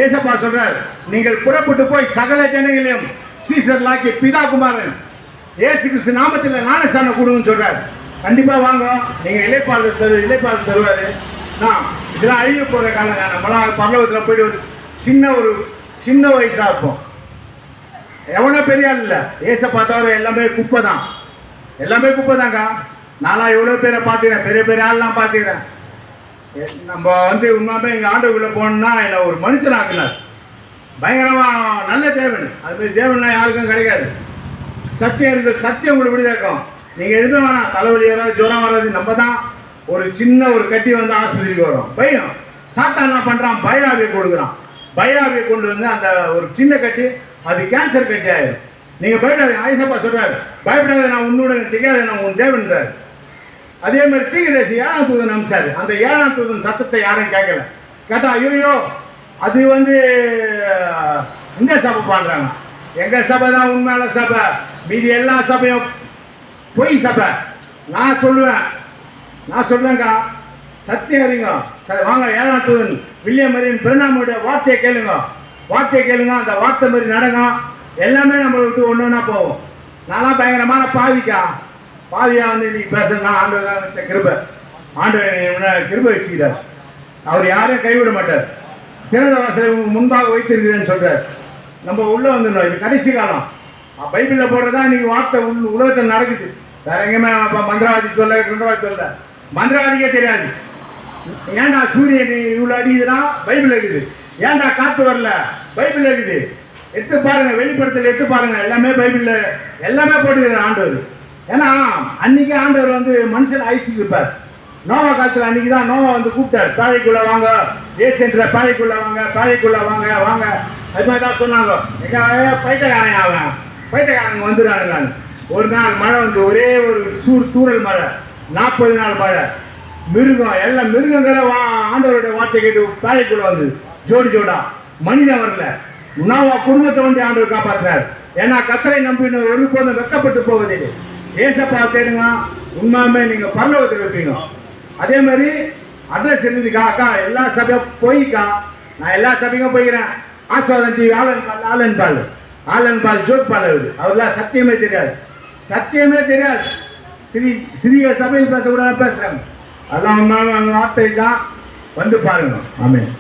ஏசப்பா சொல்றார், நீங்கள் புறப்பட்டு போய் சகல ஜனங்களையும் சீசர்களாக்கி பிதா குமாரன் ஏசு கிறிஸ்து நாமத்தில் ஞானஸ்தானம் கொடுங்கன்னு சொல்றாரு. கண்டிப்பாக வாங்க. நீங்கள் இளைப்பாறுதல் தருவார். நான் இதெல்லாம் அழிவு போகிற காலங்க. நம்மளாம் பரலோகத்தில் போயிட்டு ஒரு சின்ன வயசாக இருப்போம். எவனோ பெரிய ஆள் இல்லை. ஏசப்பா தவிர எல்லாமே குப்பை தான். எல்லாமே குப்பை தாங்க. நான்லாம் எவ்வளோ பேரை பார்த்துக்கிறேன், பெரிய ஆள்லாம் பார்த்துக்கிறேன். நம்ம வந்து உண்மையாமே எங்கள் ஆண்டுக்குள்ளே போனோம்னா என்னை ஒரு மனுஷன் ஆக்கினார். பயங்கரமாக நல்ல தேவன். அதுமாதிரி தேவன்லாம் யாருக்கும் கிடைக்காது. சத்தியம் உங்களுக்கு விடுதேக்கும். நீங்கள் எதுவுமே வேணாம். தலைவலி வராது, ஜுரம் வராது. நம்ம தான் ஒரு கட்டி வந்து ஆஸ்பத்திரிக்கு வரும். பயம் சாத்தான் என்ன பண்ணுறான், பயாவியை கொடுக்குறான். பயாவியை கொண்டு வந்து அந்த ஒரு சின்ன கட்டி அது கேன்சர் கட்டி ஆயிடும். நீங்கள் பயப்படாது. ஆயிசப்பா சொல்கிறார், பயப்படாத, நான் உன்னோட திகாத, நான் உன் தேவன்றார். அதே மாதிரி தீர்க்கதரிசி 7ஆம் தூதன் அனுப்பிச்சாரு. அந்த 7ஆம் தூதன் சத்தத்தை யாரும் கேட்கல. கேட்டா ஐயோ அது வந்து இந்த சபை பண்ணுறாங்க. எங்கள் சபை தான் உண்மையான சபை, மீதி எல்லா சபையும் பொய் சபை. நான் சொல்லுவேங்க, சத்தியம் அறிங்க. வாங்க 7ஆம் தூதன் வில்லியம் மரியன் பெருநாமுடைய வார்த்தையை கேளுங்க. அந்த வார்த்தை மாதிரி நடங்க. எல்லாமே நம்மளை விட்டு ஒன்று போவோம். நான்லாம் பயங்கரமான பாவியா வந்து இன்னைக்கு பேசுறதுனா ஆண்டவர் வச்ச கிருபை. ஆண்டவர் கிருபை வச்சுக்கிறார். அவர் யாரையும் கைவிட மாட்டார். திறந்த வாசலை முன்பாக வைத்திருக்கிறேன்னு சொல்றார். நம்ம உள்ள வந்துடணும். இது கடைசி காலம். பைபிளில் போடுறதா இன்னைக்கு வார்த்தை உலகத்தில் நடக்குது. வேற எங்கேயுமே மந்திரவாதி சொல்ல மந்திரவாதிக்கே தெரியாது. ஏன்டா சூரியன் இவ்வளோ அடிக்குதுன்னா பைபிள் இருக்குது. ஏன்டா காற்று வரல, பைபிள் இருக்குது. எடுத்து பாருங்க, வெளிப்படத்தில் எடுத்து பாருங்க. எல்லாமே பைபிளில் எல்லாமே போட்டுக்கிறார் ஆண்டவர். ஏன்னா அன்னைக்கு ஆண்டவர் வந்து மனுஷன் அழிச்சுட்டு இருப்பார். நோவா காலத்தில் அன்னைக்கு தான் நோவா வந்து கூப்பிட்டார், பாழைக்குள்ள வாங்க, ஏசென்ற பாழைக்குள்ள வாங்க. அது மாதிரி தான் சொன்னாங்க. எங்க பைத்தியக்காரங்க வந்துடுறாங்க. ஒரு நாள் மழை வந்து ஒரே ஒரு தூரல் மழை, 40 நாள் மழை. மிருகம் எல்லாம் மிருகங்கிற ஆண்டவருடைய வார்த்தை கேட்டு பாழைக்குள்ள வந்து ஜோடா. மனிதன் வரல. நோவா குடும்பத்தை வந்து ஆண்டவர் காப்பாற்றினார். ஏன்னா கர்த்தரை நம்பின ஒருபோதும் வெட்கப்பட்டு போவதில்லை. ஏசப்பா தேடுங்க, உண்மையுமே நீங்க பரலோகத்தில் இருப்பீங்க. அதே மாதிரி அட்ரஸ் இருந்துக்கா, அக்கா எல்லா சபையும் போய்க்கா. நான் எல்லா சபைக்கும் போய்க்கிறேன். ஆஸ்வாதம் டிவி ஆலன் பால் ஆலன் பால் ஜோக் பாடவர் அவர்லாம் சத்தியமே தெரியாது, சத்தியமே தெரியாது. சிறிய சபையில் பேசக்கூடாது பேசுறாங்க. அதெல்லாம் உண்மையான வார்த்தை தான், வந்து பாருங்க. ஆமென்.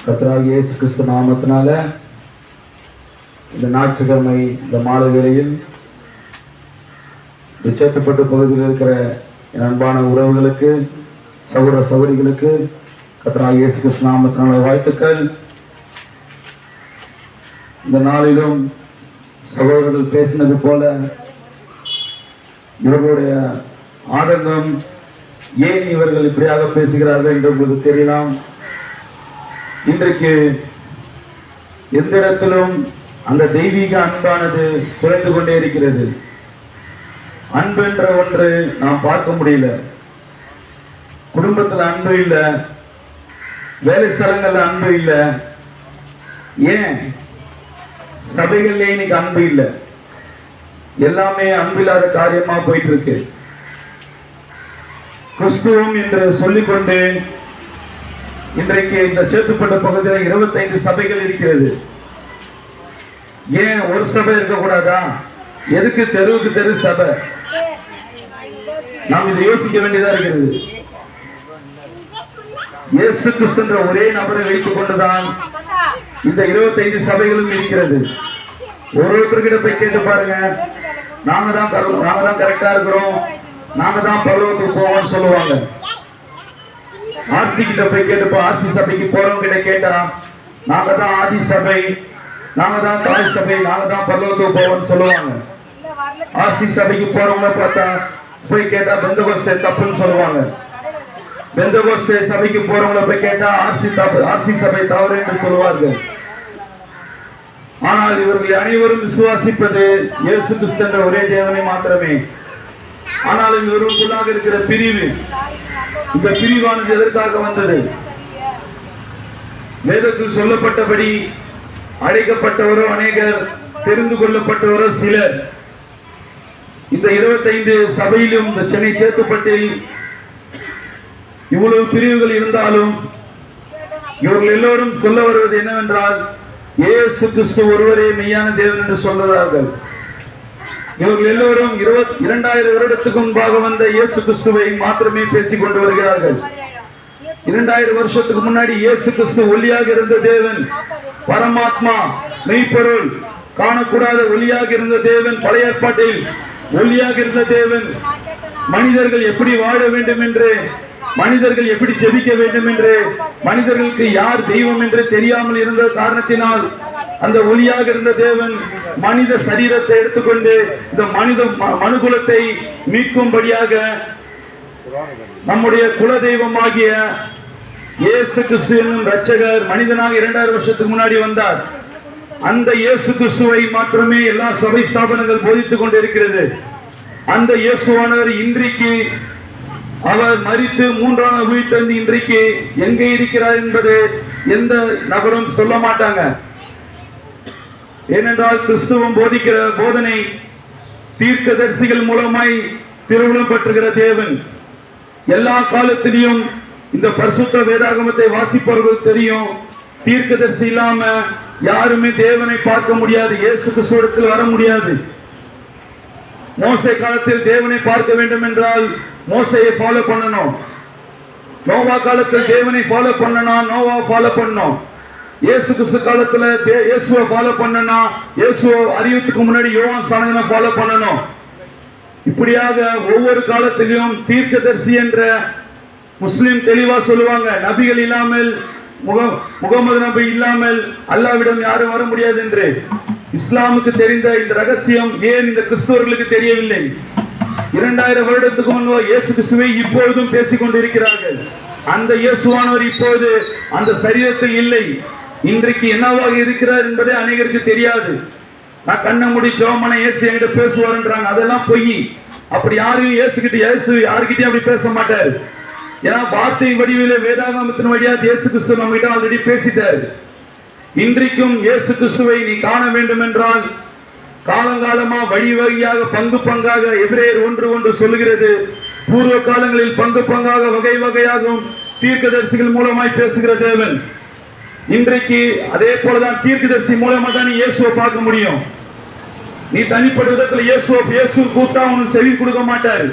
கர்த்தராகிய இயேசு கிறிஸ்து நாமத்தினால இந்த ஞாயிற்றுக்கிழமை இந்த மாலை வேளையில் சேத்துப்பட்டு பகுதியில் இருக்கிற என் அன்பான உறவுகளுக்கு, சகோதர சகோதரிகளுக்கு கர்த்தராகிய இயேசு கிறிஸ்து நாமத்தினால வாழ்த்துக்கள். இந்த நாளிலும் சகோதரர்கள் பேசினது போல இவர்களுடைய ஆதங்கம், ஏன் இவர்கள் இப்படியாக பேசுகிறார்கள் என்று உங்களுக்கு தெரியலாம். இன்றைக்கு எந்த இடத்திலும் அந்த தெய்வீக அன்பானது குறைந்து கொண்டே இருக்கிறது. அன்பு என்ற ஒன்று நாம் பார்க்க முடியல. குடும்பத்தில் அன்பு இல்லை, வேலை ஸ்தலங்கள்ல அன்பு இல்லை, ஏன் சபைகள்ல இன்னைக்கு அன்பு இல்லை. எல்லாமே அன்பில்லாத காரியமா போயிட்டு இருக்கு. கிறிஸ்துவம் என்று சொல்லிக்கொண்டு இன்றைக்கு இந்த சேத்துப்பட்ட பகுதியில் 25 சபைகள் இருக்கிறது. ஏன் ஒரு சபை இருக்கக்கூடாதா? எதுக்கு தெருவுக்கு தெரு சபை? நாம் இதை யோசிக்க வேண்டியதா இருக்கிறது. இயேசு கிறிஸ்து என்ற ஒரே நபரை வைத்துக் கொண்டுதான் இந்த 25 சபைகளும் இருக்கிறது. ஒருத்தர்கிட்ட போய் கேட்டு பாருங்க, நாங்க தான் கரெக்டா இருக்கிறோம், நாங்க தான் பரலோகத்துக்கு போவோம்னு சொல்லுவாங்க. ஆர்சி கிட்ட போய் கேட்டுப்பா, ஆர்சி சபைக்கு போறவங்க கிட்ட கேட்டா நாங்க தான் ஆதி சபை, நாங்க தான் தாய் சபை, நாங்க தான் பரலோகத்துக்கு போவோம்னு சொல்லுவாங்க. ஆர்சி சபைக்கு போறவங்க பார்த்தா போய் கேட்டா பெந்தகோஸ்தே தப்புன்னு சொல்லுவாங்க. பெந்தகோஸ்தே சபைக்கு போறவங்களை போய் கேட்டா ஆர்சி சபை தவறு என்று சொல்லுவார்கள். ஆனால் இவர்கள் அனைவரும் விசுவாசிப்பது இயேசு கிறிஸ்து என்ற ஒரே தேவனை மாத்திரமே. ஆனாலும் இவர்களுக்குள்ளாக இருக்கிற பிரிவு, இந்த பிரிவானது எதற்காக வந்தது? வேதத்தில் சொல்லப்பட்டபடி அழைக்கப்பட்டவரோ அநேகர், தெரிந்து கொள்ளப்பட்டவரோ சிலர். இந்த 25 சபையிலும் இந்த சென்னை சேத்துப்பட்டில் இவ்வளவு பிரிவுகள் இருந்தாலும் இவர்கள் எல்லோரும் சொல்ல வருவது என்னவென்றால், இயேசு கிறிஸ்து ஒருவரே மெய்யான தேவன் என்று சொல்கிறார்கள். இவர்கள் எல்லோரும் 2000 வருடத்துக்கு முன்பாக வந்த இயேசு கிறிஸ்துவை மாத்திரமே பேசிக் கொண்டு வருகிறார்கள். 2000 வருஷத்துக்கு முன்னாடி இயேசு கிறிஸ்து ஒளியாக இருந்த தேவன், பரமாத்மா, மெய்ப்பொருள், காணக்கூடாத ஒளியாக இருந்த தேவன், பழைய ஏற்பாட்டில் ஒளியாக இருந்த தேவன், மனிதர்கள் எப்படி வாழ வேண்டும் என்று, மனிதர்கள் எப்படி ஜெபிக்க வேண்டும் என்று, மனிதர்களுக்கு யார் தெய்வம் என்று தெரியாமல் இருந்த காரணத்தினால் அந்த ஒளியாக இருந்த தேவன் மனித சரீரத்தை எடுத்துக்கொண்டு இந்த மனுகுலத்தை மீட்கும்படியாக நம்முடைய குல தெய்வமாகிய இயேசு கிறிஸ்து என்னும் இரட்சகர் மனிதனாக 2000 வருஷத்துக்கு முன்னாடி வந்தார். அந்த இயேசு கிறிஸ்துவை மாத்திரமே எல்லா சபை ஸ்தாபனங்கள் போதித்துக் கொண்டிருக்கிறது. அந்த இயேசுவானவர் இன்றைக்கு அவர் மரித்து 3ஆம் நாள் உயிர்த்தெழுந்து இன்றைக்கு எங்கே இருக்கிறார் என்பது எந்த நபரும் சொல்ல மாட்டாங்க. ஏனென்றால் கிறிஸ்துவம் போதிக்கிற போதனை தீர்க்கதரிசிகள் மூலமாய் திருவுளம் பற்றுகிற தேவன். எல்லா காலத்திலையும் இந்த பரிசுத்த வேதாகமத்தை வாசிப்பவர்கள் தெரியும், தீர்க்கதரிசி இல்லாம யாருமே தேவனை பார்க்க முடியாது, இயேசு கிறிஸ்துவிடத்தில் வர முடியாது. மோசே காலத்தில் தேவனை பார்க்க வேண்டும் என்றால் மோசையை ஃபாலோ பண்ணணும். நோவா காலத்தில் தேவனை ஃபாலோ பண்ணனா நோவா ஃபாலோ பண்ணணும். இயேசு கிறிஸ்து காலத்துல இயேசுவை ஃபாலோ பண்ணனா இயேசுவை அறியத்துக்கு முன்னாடி யோவான் ஸ்நானனை ஃபாலோ பண்ணணும். இப்படியாக ஒவ்வொரு காலத்திலும் தீர்க்கதரிசி என்ற முஸ்லிம் தெளிவா சொல்லுவாங்க, நபிகள் இல்லாமல் முகமது நபி இல்லாமல் அல்லாஹ்விடம் யாரும் வர முடியாது என்று. இஸ்லாமுக்கு தெரிந்த இந்த ரகசியம் ஏன் இந்த கிறிஸ்தவர்களுக்கு தெரியவில்லை? 2000 வருடத்துக்கு முன்பு இயேசு கிறிஸ்துவை இப்பொழுதும் பேசிக் கொண்டிருக்கிறார்கள். அந்த இயேசுவானவர் இப்போது அந்த சரீரத்தில் இல்லை. இன்றைக்கு என்னவாக இருக்கிறார் என்பதே அநேகருக்கு தெரியாது. நான் கண்ணை மூடி ஜெபமான இயேசு என்கிட்ட பேசுவார்ன்றாங்க, அதெல்லாம் பொய். அப்படி யாரையும் இயேசு யாருக்கிட்டையும் அப்படி பேச மாட்டார். ஏன்னா வார்த்தை வடிவிலே வேதாகமத்தின் வழியா இயேசு கிறிஸ்து நம்ம கிட்ட ஆல்ரெடி பேசிட்டாரு. இன்றைக்கும் இயேசு கிறிஸ்துவை நீ காண வேண்டும் என்றால் காலங்காலமா வழி வகையாக பங்கு பங்காக எபிரேயர் 1:1 சொல்லுகிறது. பூர்வ காலங்களில் பங்கு பங்காக வகை வகையாகவும் தீர்க்கதரிசிகள் மூலமாய் பேசுகிற தேவன் இன்றைக்கு அதே போலதான் தீர்க்கதரிசி மூலமா தான் நீ இயேசுவை பார்க்க முடியும். நீ தனிப்பட்ட விதத்துல இயேசு கூப்பிட்டா உனக்கு செவி கொடுக்க மாட்டாரு.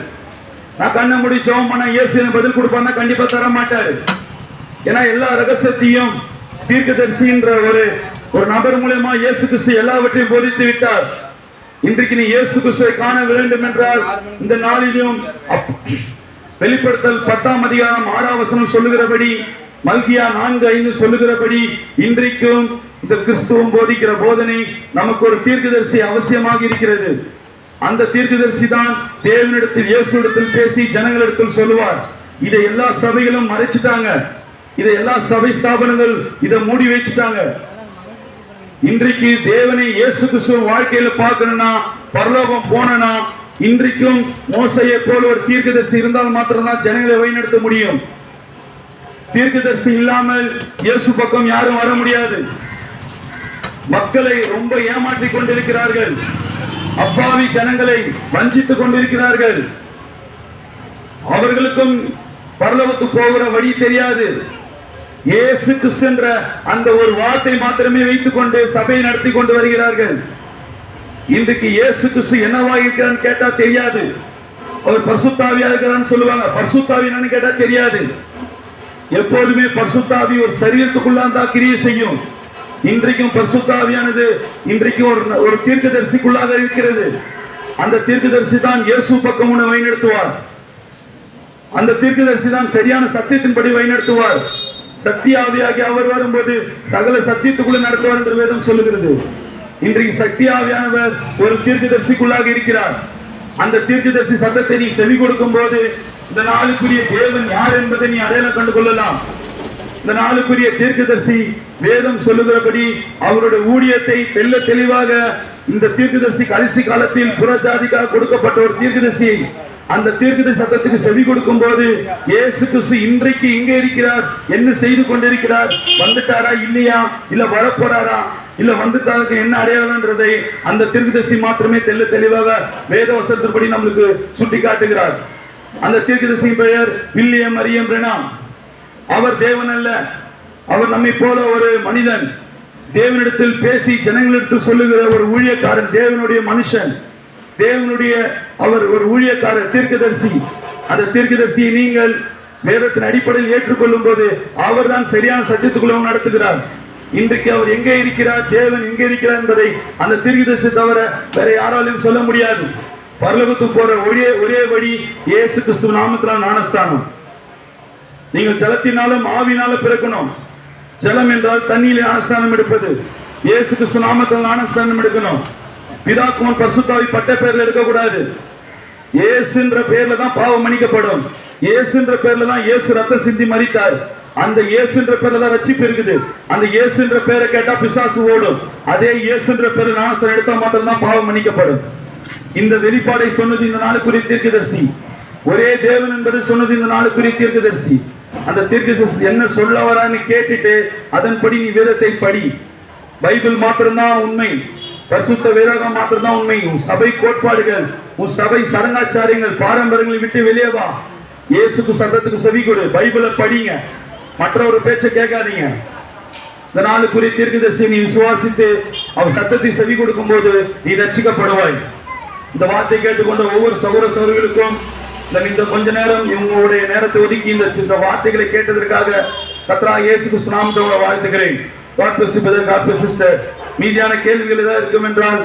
நான் கண்ணை மூடி ஜெபம் பண்ண இயேசு பதில் கொடுப்பான்னா கண்டிப்பா தர மாட்டாரு. ஏன்னா எல்லா ரகசியத்தையும் தீர்க்கதரிசின்ற ஒரு நபர் மூலமா இயேசு கிறிஸ்து எல்லாவற்றையும் போதித்து விட்டார். இன்றைக்கு நீ இயேசு கிறிஸ்துவை காண வேண்டும் என்றால் இந்த நாளிலும் வெளிப்படுத்தல் 10ஆம் அதிகாரம் 6ஆம் வசனம் சொல்லுகிறபடி, மல்கியா 4:5 சொல்லுகிறபடி இன்றைக்கும் இந்த கிறிஸ்துவம் போதிக்கிற போதனை நமக்கு ஒரு தீர்க்கதரிசி அவசியமாக இருக்கிறது. அந்த தீர்க்கதரிசி தான் தேவனிடத்தில் இயேசுவிடத்தில் பேசி ஜனங்களிடத்தில் சொல்லுவார். இதை எல்லா சபைகளும் மறைச்சிட்டாங்க. இதை எல்லா சபை ஸ்தாபனங்கள் இதை மூடி வச்சுட்டாங்க. இன்றைக்கு தேவனை இயேசு கிறிஸ்துவ வாழ்க்கையில பார்க்கணும்னா, பரலோகம் போனா, இன்றைக்கும் மோசையை போல ஒரு தீர்க்கதரிசி இருந்தால் மாத்திரம்தான் ஜனங்களை வழிநடத்த முடியும். தீர்க்கதரிசி இல்லாமல் இயேசு பக்கம் யாரும் வர முடியாது. மக்களை ரொம்ப ஏமாற்றிக் கொண்டிருக்கிறார்கள். அப்பாவி ஜனங்களை வஞ்சித்துக் கொண்டிருக்கிறார்கள். அவர்களுக்கும் பரலோகத்துக்கு போகிற வழி தெரியாது. இயேசு கிறிஸ்து என்ற அந்த ஒரு வார்த்தை மாத்திரமே வைத்துக் கொண்டு சபையை நடத்தி கொண்டு வருகிறார்கள். இன்றைக்கு இயேசு கிறிஸ்து என்னவா இருக்கிறான்னு கேட்டா தெரியாது. அவர் பரிசுத்தாவியா இருக்கிறான்னு சொல்லுவாங்க. பரிசுத்தாவி என்னன்னு கேட்டா தெரியாது. எப்போதுமே பரிசுத்தாவி ஒரு சரீரத்துக்குள்ளான் கிரியை செய்யும். இன்றைக்கும் பரிசுத்தாவியானது இன்றைக்கு ஒரு தீர்க்கதரிசிக்குள்ளாக இருக்கிறது. அந்த தீர்க்கதரிசி தான் இயேசு பக்கம் வழிநடத்துவார். அந்த தீர்க்கதரிசி தான் சரியான சத்தியத்தின்படி வழிநடத்துவார். சத்தியாவியாகி அவர் வரும்போது சகல சத்தியத்துக்குள்ள நடத்துவார் என்று வேதம் சொல்லுகிறது. இன்றைக்கு சத்தியாவியானவர் ஒரு தீர்க்கதரிசிக்குள்ளாக இருக்கிறார். அந்த தீர்க்கதரிசி சத்தத்தை நீ செவி கொடுக்கும் போது இந்த நாளுக்குரிய தேவன் யார் என்பதை நீ அடையாளம் கண்டு கொள்ளலாம். இந்த நாளுக்குரிய தீர்க்கதரிசி வேதம் சொல்லுகிறபடி அவருடைய ஊழியத்தை தெளிவாக இந்த தீர்க்கதரிசி கடைசி காலத்தில் புறஜாதிக்காக கொடுக்கப்பட்ட ஒரு தீர்க்கதரிசி. அந்த தீர்க்கதரிசி சத்தத்துக்கு செவி கொடுக்கும் போது இயேசு கிறிஸ்து இன்றைக்கு இங்கே இருக்கிறார், என்ன செய்து கொண்டிருக்கிறார், வந்துட்டாரா இல்லையா, இல்ல வரப்போறாரா, இல்ல வந்துட்டாருக்கு என்ன அடையாளம்ன்றதை அந்த தீர்க்கதரிசி மாத்திரமே தெளிவாக வேத வசனத்தின்படி நம்மளுக்கு சுட்டி காட்டுகிறார். அந்த தீர்க்கதரிசியின் பெயர் வில்லியம் மரியம் பிரெனாம். அவர் தேவன் அல்ல, அவர் நம்மை போல ஒரு மனிதன். தேவனிடத்தில் பேசி ஜனங்களிடத்தில் சொல்லுகிற ஒரு ஊழியக்காரன், தேவனுடைய மனுஷன், தேவனுடைய அவர் ஒரு ஊழியக்காரர், தீர்க்கதரிசி. அந்த தீர்க்கதரிசியை நீங்கள் வேதத்தின் அடிப்படையில் ஏற்றுக்கொள்ளும் போது அவர் தான் சரியான சத்தியத்துக்குள்ள நடத்துகிறார். இன்றைக்கு அவர் எங்கே இருக்கிறார், தேவன் எங்கே இருக்கிறார் என்பதை அந்த தீர்க்கதரிசி தவிர வேற யாராலும் சொல்ல முடியாது. பரலோகத்துக்கு போற ஒரே வழி இயேசு கிறிஸ்து நாமத்தினால் ஞானஸ்தானம். நீங்கள் ஜலத்தினாலும் ஆவினாலும் பிறக்கணும். ஜலம் என்றால் தண்ணீரில் ஞானஸ்தானம் எடுப்பது. இயேசு கிறிஸ்து நாமத்தில் ஞானஸ்தானம் எடுக்கணும். பிதாக்குமன் பரிசுத்தாவி பட்ட பெயர்ல எடுக்கக்கூடாது. இயேசுன்ற பெயர்ல தான் பாவம் மன்னிக்கப்படும். இயேசுன்ற பெயர்ல தான் இயேசு ரத்த சிந்தி மரித்தார். அந்த இயேசுன்ற பேர்ல தான் ரட்சிப்பு இருக்குது. அந்த இயேசுன்ற பேரை கேட்டா பிசாசு ஓடும். அதே இயேசுன்ற பேர்ல ஞானஸ்தானம் எடுத்தா மாத்திரம் தான் பாவம் மன்னிக்கப்படும். இந்த வெளிப்பாடை சொன்னது இந்த நாளுக்குரிய தீர்க்கதரிசி. ஒரே தேவன் என்பது சொன்னது இந்த நாளுக்குரிய தீர்க்கதரிசி. அந்த தீர்க்கதரிசி என்ன சொல்ல வரான்னு கேட்டுட்டு அதன்படி நீ வேதத்தை படி. பைபிள் மாத்திரம்தான் உண்மை, பரிசுத்த வேதாகம் மாத்திரம்தான் உண்மை. உன் சபை கோட்பாடுகள், உன் சபை சடங்காச்சாரியங்கள், பாரம்பரியங்களை விட்டு வெளியே வா. இயேசுக்கு சத்தத்துக்கு செவி கொடு, பைபிளை படிங்க, மற்ற ஒரு பேச்சை கேட்காதீங்க. இந்த நாளுக்குரிய தீர்க்கதரிசியை நீ விசுவாசித்து அவர் சத்தத்தை செவி கொடுக்கும் போது நீ ரட்சிக்கப்படுவாய். இந்த வார்த்தை கேட்டுக்கொண்ட ஒவ்வொரு சகோதர சகோதரிகளுக்கும் இந்த கொஞ்ச நேரம் இவங்களுடைய நேரத்தை ஒதுக்கி இந்த வார்த்தைகளை கேட்டதற்காக கர்த்தராகிய இயேசு கிறிஸ்து நாமத்தில் வாழ்த்துகிறேன். God bless you brother, God bless sister. மீதியான கேள்விகள் ஏதாவது இருக்கும் என்றால்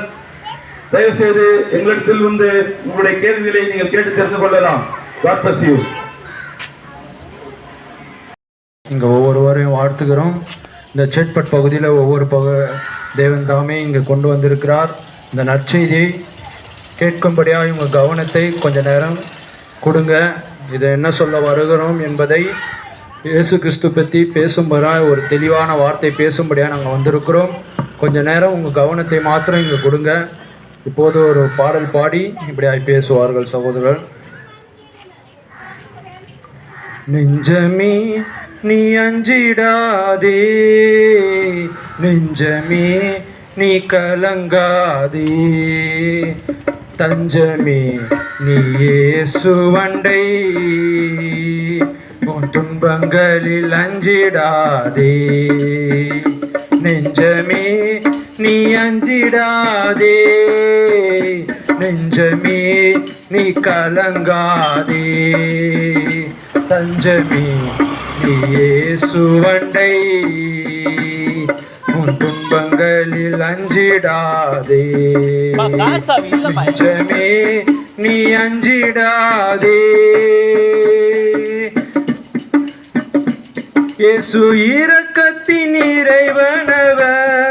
தயவு செய்து எங்களிடத்தில் வந்து உங்களுடைய கேள்விகளை நீங்கள் கேட்டு தெரிந்து கொள்ளலாம். God bless you. இங்கே ஒவ்வொருவரையும் வாழ்த்துகிறோம். இந்த செட்பட் பகுதியில் ஒவ்வொரு தேவன் தாமே இங்கே கொண்டு வந்திருக்கிறார். இந்த நற்செய்தியை கேட்கும்படியாக உங்கள் கவனத்தை கொஞ்ச நேரம் கொடுங்க. இதை என்ன சொல்ல வருகிறோம் என்பதை இயேசு கிறிஸ்து பற்றி பேசும்படியாக ஒரு தெளிவான வார்த்தை பேசும்படியாக நாங்கள் வந்திருக்கிறோம். கொஞ்ச நேரம் உங்கள் கவனத்தை மாத்திரம் இங்கே கொடுங்க. இப்போது ஒரு பாடல் பாடி இப்படியாய் பேசுவார்கள் சகோதரர். நெஞ்சமே நீ அஞ்சிடாதே, நெஞ்சமே நீ கலங்காதே, தஞ்சமே நீ இயேசுவண்டை, உன் துன்பங்களில் அஞ்சிடாதே. நெஞ்சமே நீ அஞ்சிடாதே, நெஞ்சமே நீ கலங்காதே, தஞ்சமே நீ இயேசுவண்டை, உன் துன்பங்களில் அஞ்சிடாதே. நெஞ்சமே நீ அஞ்சிடாதே. இயேசு இரக்கத்தின் இறைவனவர்,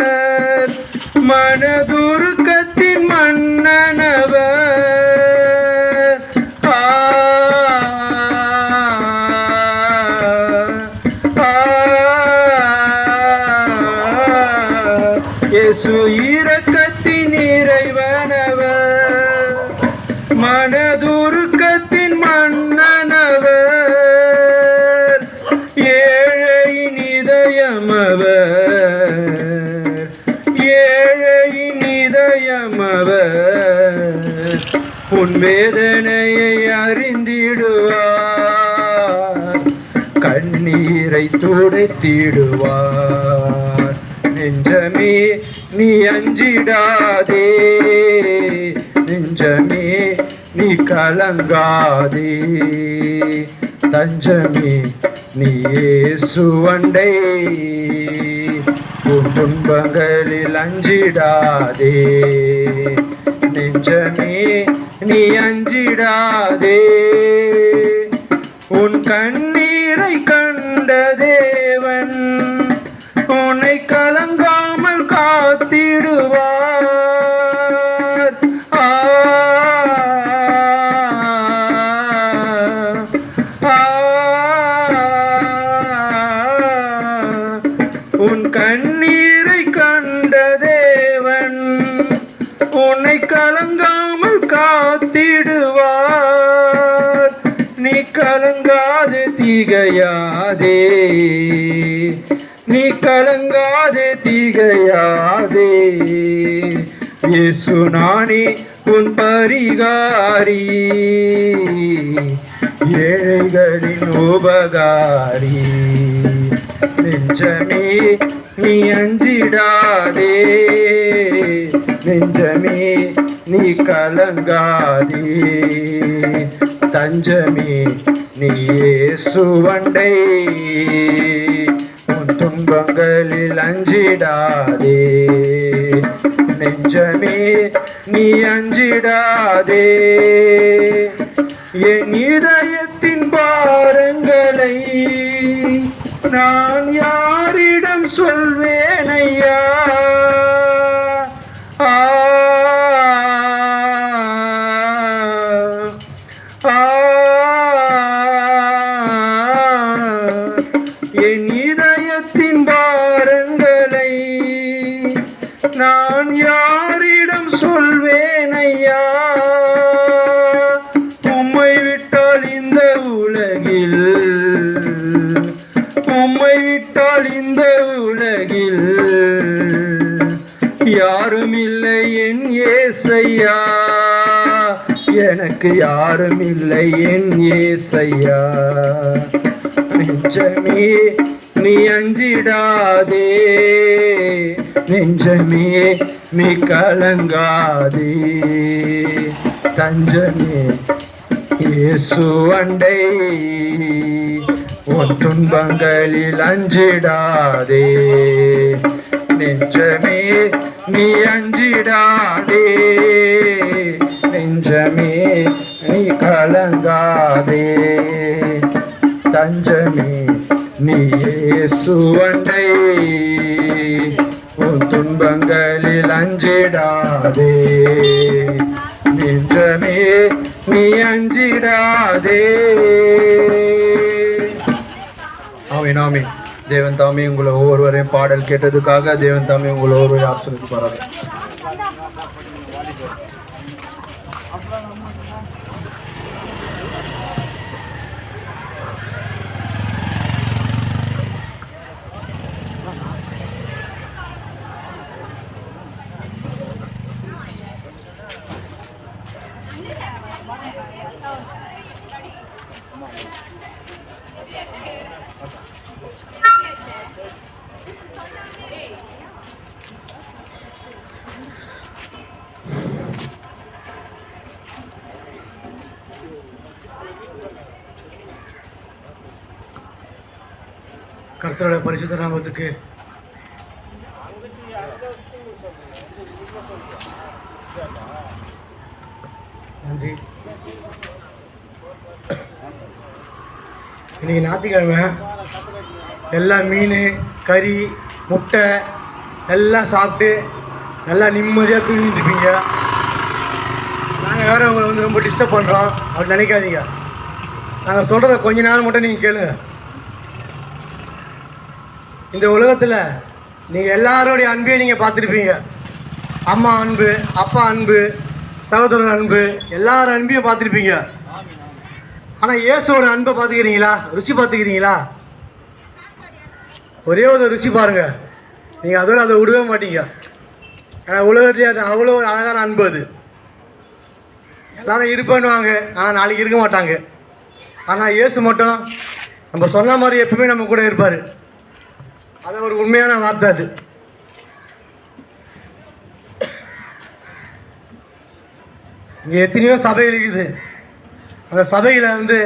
மனதுருக்கத்தின் மன்னனவர். இயேசு இரக்கத்தின் இறைவனவர், மனதுருக்கத்தின் மன்னனவர், ஏழையின் இதயமவர், ஏழையின் இதயமவர், உன் வேதனையை அறிந்திடுவார், கண்ணீரை துடைத்திடுவார். நெஞ்சமே நீ அஞ்சிடாதே, நெஞ்சமே நீ கலங்காதே, தஞ்சமே நீ இயேசுவண்டை, உன் துன்பங்களில் அஞ்சிடாதே. நெஞ்சமே நீ அஞ்சிடாதே. உன் கண்ணீரை கண்ட தேவன் உன்னை கலங்காமல் காத்திடுவார். உன் கண்ணீரை கண்ட தேவன் உன்னை கலங்காமல் காத்திடுவார். நீ கலங்காதே திகையாதே, நீ கலங்காதே திகையாதே, இயேசு நானே உன் பரிகாரி, ஏழைகளின் உபகாரி. நெஞ்சமே நீ அஞ்சிடாதே, நெஞ்சமே நீ கலங்காதே, தஞ்சமே நீ இயேசுவண்டை, உன் துன்பங்களில் அஞ்சிடாதே. நெஞ்சமே நீ அஞ்சிடாதே. என் இதயத்தின் பாரங்களை நான் யாரிடம் சொல்வேன் ஐயா? என் இதயத்தின் பாரங்களை நான் யாரிடம் சொல்வேன் ஐயா? உம்மை விட்டால் இந்த உலகில், உம்மை விட்டால் இந்த உலகில் யாரும் இல்லை என் ஏசையா, எனக்கு யாரும் இல்லை என் ஏசையா. நெஞ்சமே நீ அஞ்சிடாதே, நெஞ்சமே நீ கலங்காதே, தஞ்சமே இயேசுவண்டை, உன் துன்பங்களில் அஞ்சிடாதே. நெஞ்சமே நீ அஞ்சிடாதே, நெஞ்சமே நீ கலங்காதே, தஞ்சமே நீ இயேசுவண்டை, உன் துன்பங்களில் அஞ்சிடாதே. நெஞ்சமே நீ அஞ்சிடாதே. ஆமென் ஆமென். தேவன் தாமே உங்களை ஒவ்வொருவரையும் பாடல் கேட்டதுக்காக தேவன் தாமே உங்களை ஒவ்வொருவரையும் ஆசீர்வதிப்பாராக. கர்த்தரோட பரிசுத்த நாமத்துக்கு நன்றி. இன்னைக்கு ஞாயிற்றுக்கிழமை எல்லாம் மீன் கறி முட்டை எல்லாம் சாப்பிட்டு நல்லா நிம்மதியாக தூங்கிட்டு இருப்பீங்க. நாங்கள் வேறு உங்களை வந்து ரொம்ப டிஸ்டர்ப் பண்ணுறோம் அப்படி நினைக்காதீங்க. நாங்கள் சொல்கிறத கொஞ்ச நேரம் மட்டும் நீங்கள் கேளுங்க. இந்த உலகத்தில் நீங்கள் எல்லாரோடைய அன்பையும் நீங்கள் பார்த்துருப்பீங்க. அம்மா அன்பு, அப்பா அன்பு, சகோதரன் அன்பு, எல்லாரும் அன்பையும் பார்த்துருப்பீங்க. ஆனால் இயேசுவோட அன்பை பார்த்துக்கிறீங்களா? ருசி பார்த்துக்கிறீங்களா? ஒரே ஒரு ருசி பாருங்கள். நீங்கள் அதோட அதை விடவே மாட்டீங்க. ஏன்னா உலகத்துலேயே அது அவ்வளோ ஒரு அழகான அன்பு. அது எல்லாரும் இருப்பேன்னுவாங்க, ஆனால் நாளைக்கு இருக்க மாட்டாங்க. ஆனால் இயேசு மட்டும் நம்ம சொன்ன மாதிரி எப்பவுமே நம்ம கூட இருப்பார். அது ஒரு உண்மையான வார்த்தை. அது இங்கே எத்தனையோ சபைகள் இருக்குது. அந்த சபையில் வந்து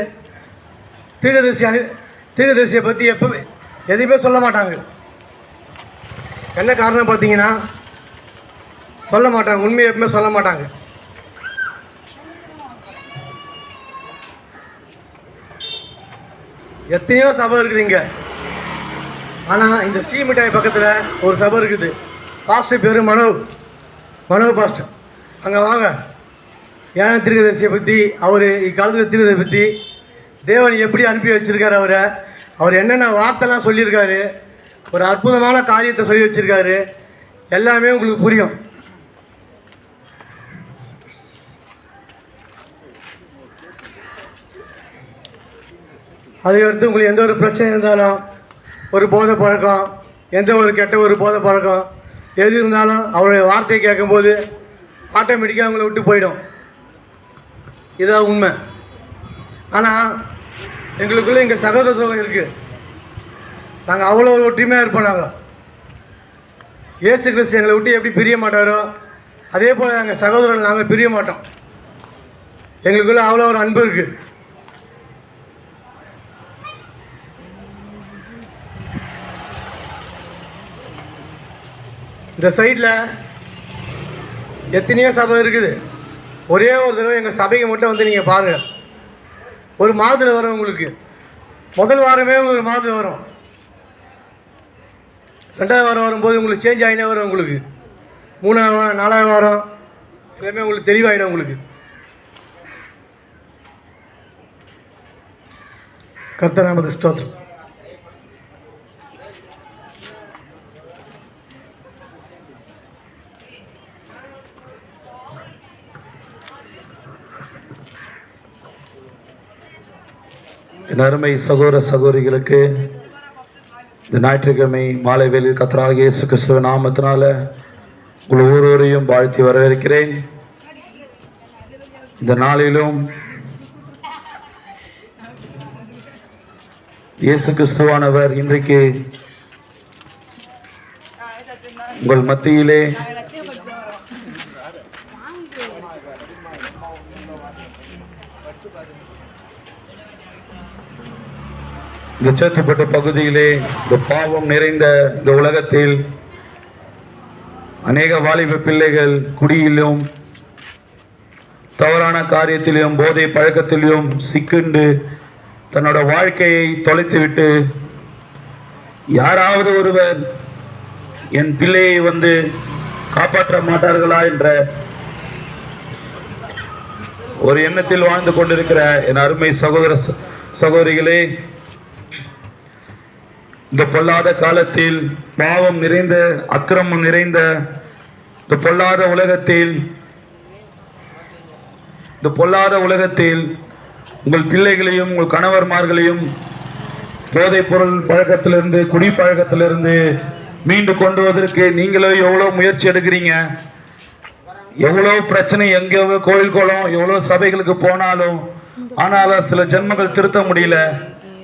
தீர்க்கதரிசியை பற்றி எப்பவுமே எதுவுமே சொல்ல மாட்டாங்க. என்ன காரணம் பார்த்தீங்கன்னா சொல்ல மாட்டாங்க. உண்மையை எப்பவுமே சொல்ல மாட்டாங்க. எத்தனையோ சபை இருக்குது இங்கே. ஆனால் இந்த மிட்டாய் பக்கத்தில் ஒரு சபை இருக்குது. பாஸ்டர் பேர் மனோ பாஸ்டர். அங்கே வாங்க. ஏன்னா தீர்க்கதரிசியை பற்றி, அவர் இக்காலத்தில் தீர்க்கதரிசியை பற்றி தேவன் எப்படி அனுப்பி வச்சுருக்காரு, அவர் என்னென்ன வார்த்தைலாம் சொல்லியிருக்காரு, ஒரு அற்புதமான காரியத்தை சொல்லி வச்சுருக்காரு, எல்லாமே உங்களுக்கு புரியும். அதுக்கடுத்து உங்களுக்கு எந்த ஒரு பிரச்சனை இருந்தாலும், ஒரு போதை பழக்கம், எந்த ஒரு கெட்ட ஒரு போதை பழக்கம் எது இருந்தாலும் அவருடைய வார்த்தையை கேட்கும்போது ஆட்டோமேட்டிக்காக அவங்கள விட்டு போயிடும். இதான் உண்மை. ஆனால் எங்களுக்குள்ளே எங்கள் சகோதரத்துவம் இருக்குது. நாங்கள் அவ்வளோ ஒரு ஒற்றுமையாக இருப்போம். நாங்கள் இயேசு கிறிஸ்து எங்களை விட்டு எப்படி பிரிய மாட்டாரோ அதே போல் எங்கள் சகோதரர்கள் நாங்கள் பிரிய மாட்டோம். எங்களுக்குள்ளே அவ்வளோ ஒரு அன்பு இருக்குது. இந்த சைடில் எத்தனையோ சபை இருக்குது. ஒரே ஒரு தடவை எங்கள் சபைக்கு மட்டும் வந்து நீங்கள் பாருங்கள். ஒரு மாதத்தில் வரும் உங்களுக்கு. முதல் வாரமே உங்களுக்கு ஒரு மாதத்தில் வரும். 2வது வாரம் வரும்போது உங்களுக்கு சேஞ்ச் ஆகினே வரும். உங்களுக்கு 3வது வாரம் 4வது வாரம் எல்லாமே உங்களுக்கு தெளிவாகிடும். உங்களுக்கு கர்த்தர் நாமத்துக்கு ஸ்தோத்திரம். என் அருமை சகோதர சகோதரிகளுக்கு இந்த ஞாயிற்றுக்கிழமை மாலை வேளையில் கர்த்தராகிய இயேசு கிறிஸ்துவ நாமத்தினால உங்கள் ஒவ்வொருவரையும் வாழ்த்தி வரவேற்கிறேன். இந்த நாளிலும் இயேசு கிறிஸ்துவானவர் இன்றைக்கு உங்கள் மத்தியிலே இந்த சேத்துப்பட்ட பகுதியிலே, இந்த பாவம் நிறைந்த இந்த உலகத்தில் அநேக வாலிப பிள்ளைகள் குடியிலும் தவறான காரியத்திலும் போதை பழக்கத்திலும் சிக்குண்டு தன்னோட வாழ்க்கையை தொலைத்துவிட்டு, யாராவது ஒருவர் என் பிள்ளையை வந்து காப்பாற்ற மாட்டார்களா என்ற ஒரு எண்ணத்தில் வாழ்ந்து கொண்டிருக்கிற என் அருமை சகோதர சகோதரிகளே, இந்த பொல்லாத காலத்தில், பாவம் நிறைந்த அக்கிரமம் நிறைந்த இந்த பொல்லாத உலகத்தில் உங்கள் பிள்ளைகளையும் உங்கள் கணவர்மார்களையும் போதைப் பொருள் பழக்கத்திலிருந்து, குடி பழக்கத்திலிருந்து மீண்டு கொண்டு வருவதற்கு நீங்களும் எவ்வளோ முயற்சி எடுக்கிறீங்க. எவ்வளோ பிரச்சனை, எங்கேயோ கோயில் குளம், எவ்வளோ சபைகளுக்கு போனாலும் ஆனாலும் சில ஜென்மங்கள் திருத்த முடியல.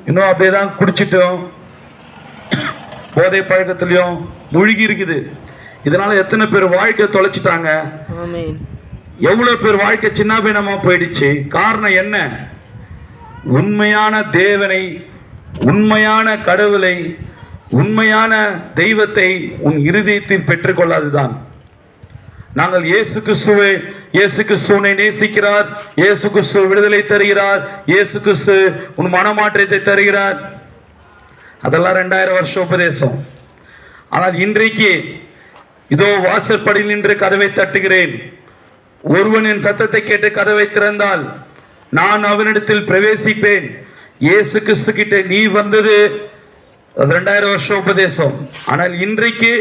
இன்னும் அப்படியே தான் குடிச்சிட்டோம், போதை பழக்கத்திலையும் மூழ்கி இருக்குது. இதனால எத்தனை பேர் வாழ்க்கை தொலைச்சிட்டாங்க, எவ்வளவு பேர் வாழ்க்கை சின்னாபின்னமா போயிடுச்சு. காரணம் என்ன? உண்மையான தேவனை, உண்மையான கடவுளை உண்மையான தெய்வத்தை உன் இருதயத்தில் பெற்றுக்கொள்ளாதுதான். நாங்கள் இயேசு கிறிஸ்துவை நேசிக்கிறார், இயேசு கிறிஸ்து விடுதலை தருகிறார், இயேசு கிறிஸ்து உன் மனமாற்றத்தை தருகிறார், அதெல்லாம் 2000 வருஷம் உபதேசம். ஆனால் இன்றைக்கு இதோ வாசற்படியில் நின்று கதவை தட்டுகிறேன், ஒருவன் என் சத்தத்தை கேட்டு கதவை திறந்தால் நான் அவனிடத்தில் பிரவேசிப்பேன். இயேசு கிறிஸ்து கிட்ட நீ வந்தது அது 2000 வருஷம் உபதேசம். ஆனால் இன்றைக்கு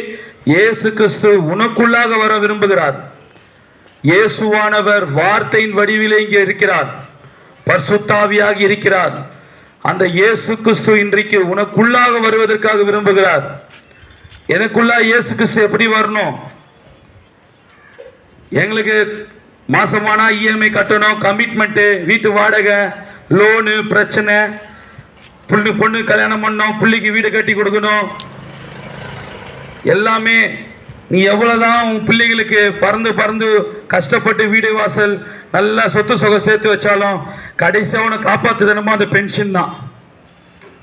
இயேசு கிறிஸ்து உனக்குள்ளாக வர விரும்புகிறார். இயேசுவானவர் வார்த்தையின் வடிவிலே இங்கே இருக்கிறார், பரிசுத்தாவியாக இருக்கிறார். அந்த இயேசு கிறிஸ்து இன்றைக்கு உனக்குள்ளாக வருவதற்காக விரும்புகிறார். எனக்குள்ளா இயேசு கிறிஸ்து எப்படி வரணும்? எங்களுக்கு மாசமானா இஎம்ஐ கட்டணும், கமிட்மெண்ட்டு, வீட்டு வாடகை, லோனு, பிரச்சனை, பொண்ணு கல்யாணம் பண்ணணும், பிள்ளைக்கு வீடு கட்டி கொடுக்கணும், எல்லாமே. நீ எவ்வளவுதான் உன் பிள்ளைகளுக்கு பறந்து கஷ்டப்பட்டு வீடு வாசல் நல்லா சொத்து சொகம் சேர்த்து வச்சாலும் கடைசியாக உன்னை காப்பாற்றுதனமா அந்த பென்ஷன் தான்.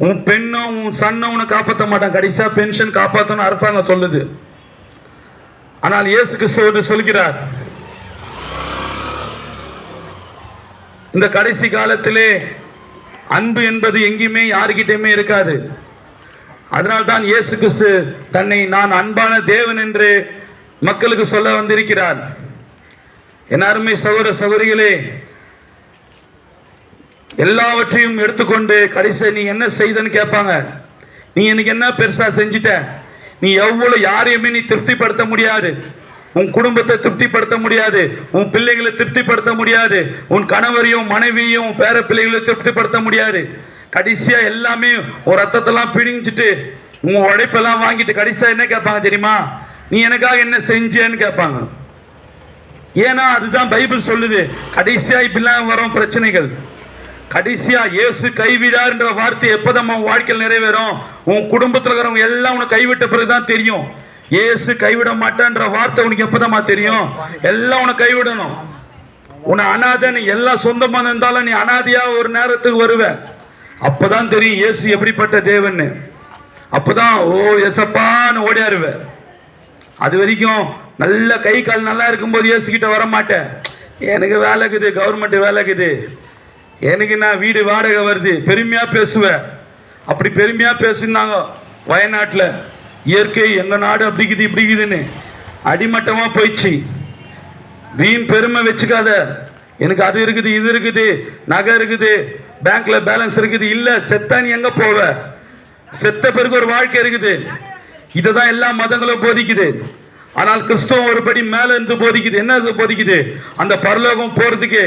உன் பெண்ணும் உன் சன்னும் உன்னை காப்பாற்ற மாட்டான், கடைசியாக பென்ஷன் காப்பாற்றணும் அரசாங்கம் சொல்லுது. ஆனால் இயேசு கிறிஸ்து சொல்கிறார், இந்த கடைசி காலத்திலே அன்பு என்பது எங்கேயுமே யாருக்கிட்டையுமே இருக்காது. அதனால்தான் இயேசு கிறிஸ்து தன்னை நான் அன்பான தேவன் என்று மக்களுக்கு சொல்ல வந்திருக்கிறார். என் அருமை சகோதர சகோதரிகளே, எல்லாவற்றையும் எடுத்துக்கொண்டு கடைசி நீ என்ன செய்தன்னு கேட்பாங்க. நீ எனக்கு என்ன பெருசா செஞ்சிட்ட? நீ எவ்வளவு யாரையுமே நீ திருப்திப்படுத்த முடியாது, உன் குடும்பத்தை திருப்திப்படுத்த முடியாது, உன் பிள்ளைகளை திருப்திப்படுத்த முடியாது, உன் கணவரையும் மனைவியையும் உன் பேர பிள்ளைகளை திருப்திப்படுத்த முடியாது. கடைசியா எல்லாமே ஒரு ரத்தத்தெல்லாம் பிடிங்கிட்டு உன் உழைப்பெல்லாம் வாங்கிட்டு கடைசியா என்ன கேட்பாங்க தெரியுமா? நீ எனக்காக என்ன செஞ்சேன்னு கேட்பாங்க. ஏன்னா அதுதான் பைபிள் சொல்லுது. கடைசியா இப்படிலாம் வரும் பிரச்சனைகள். கடைசியா இயேசு கைவிடார் என்ற வார்த்தை எப்போதான் உன் வாழ்க்கையில் நிறைவேறும்? உன் குடும்பத்தில் இருக்கிறவங்க எல்லாம் உனக்கு கைவிட்ட பிறகுதான் தெரியும். இயேசு கைவிட மாட்டான்ற வார்த்தை உனக்கு எப்போதாம்மா தெரியும்? எல்லாம் உனக்கு கைவிடணும். உன்னை அனாதை எல்லாம் சொந்தமாக இருந்தாலும் நீ அனாதையா ஒரு நேரத்துக்கு வருவ. அப்பதான் தெரியும் இயேசு எப்படிப்பட்ட தேவன்னு. அப்பதான் ஓ எசப்பான்னு ஓடியாருவ. அது வரைக்கும் நல்ல கை கால் நல்லா இருக்கும்போது இயேசு கிட்ட வர மாட்டேன். எனக்கு வேலை இருக்குது, கவர்மெண்ட் வேலை இருக்குது, எனக்கு நான் வீடு வாடகை வருது, பெருமையா பேசுவேன். அப்படி பெருமையா பேசுனாங்க வயநாட்டில். இயற்கை எங்க நாடு அப்படிக்குது இப்படிக்குதுன்னு அடிமட்டமா போயிடுச்சு. வீண் பெருமை வச்சுக்காத. எனக்கு அது இருக்குது, இது இருக்குது, நகை இருக்குது, பேங்க்ல பேலன்ஸ் இருக்குது. இல்ல, செத்தா நீ எங்க போவ? செத்த பிறகு ஒரு வாழ்க்கை இருக்குது. இதுதான் எல்லா மதங்களும் போதிக்குது. ஆனால் கிறிஸ்துவம் ஒரு படி மேல இருந்து போதிக்குது. என்ன போதிக்குது? அந்த பரலோகம் போறதுக்கு,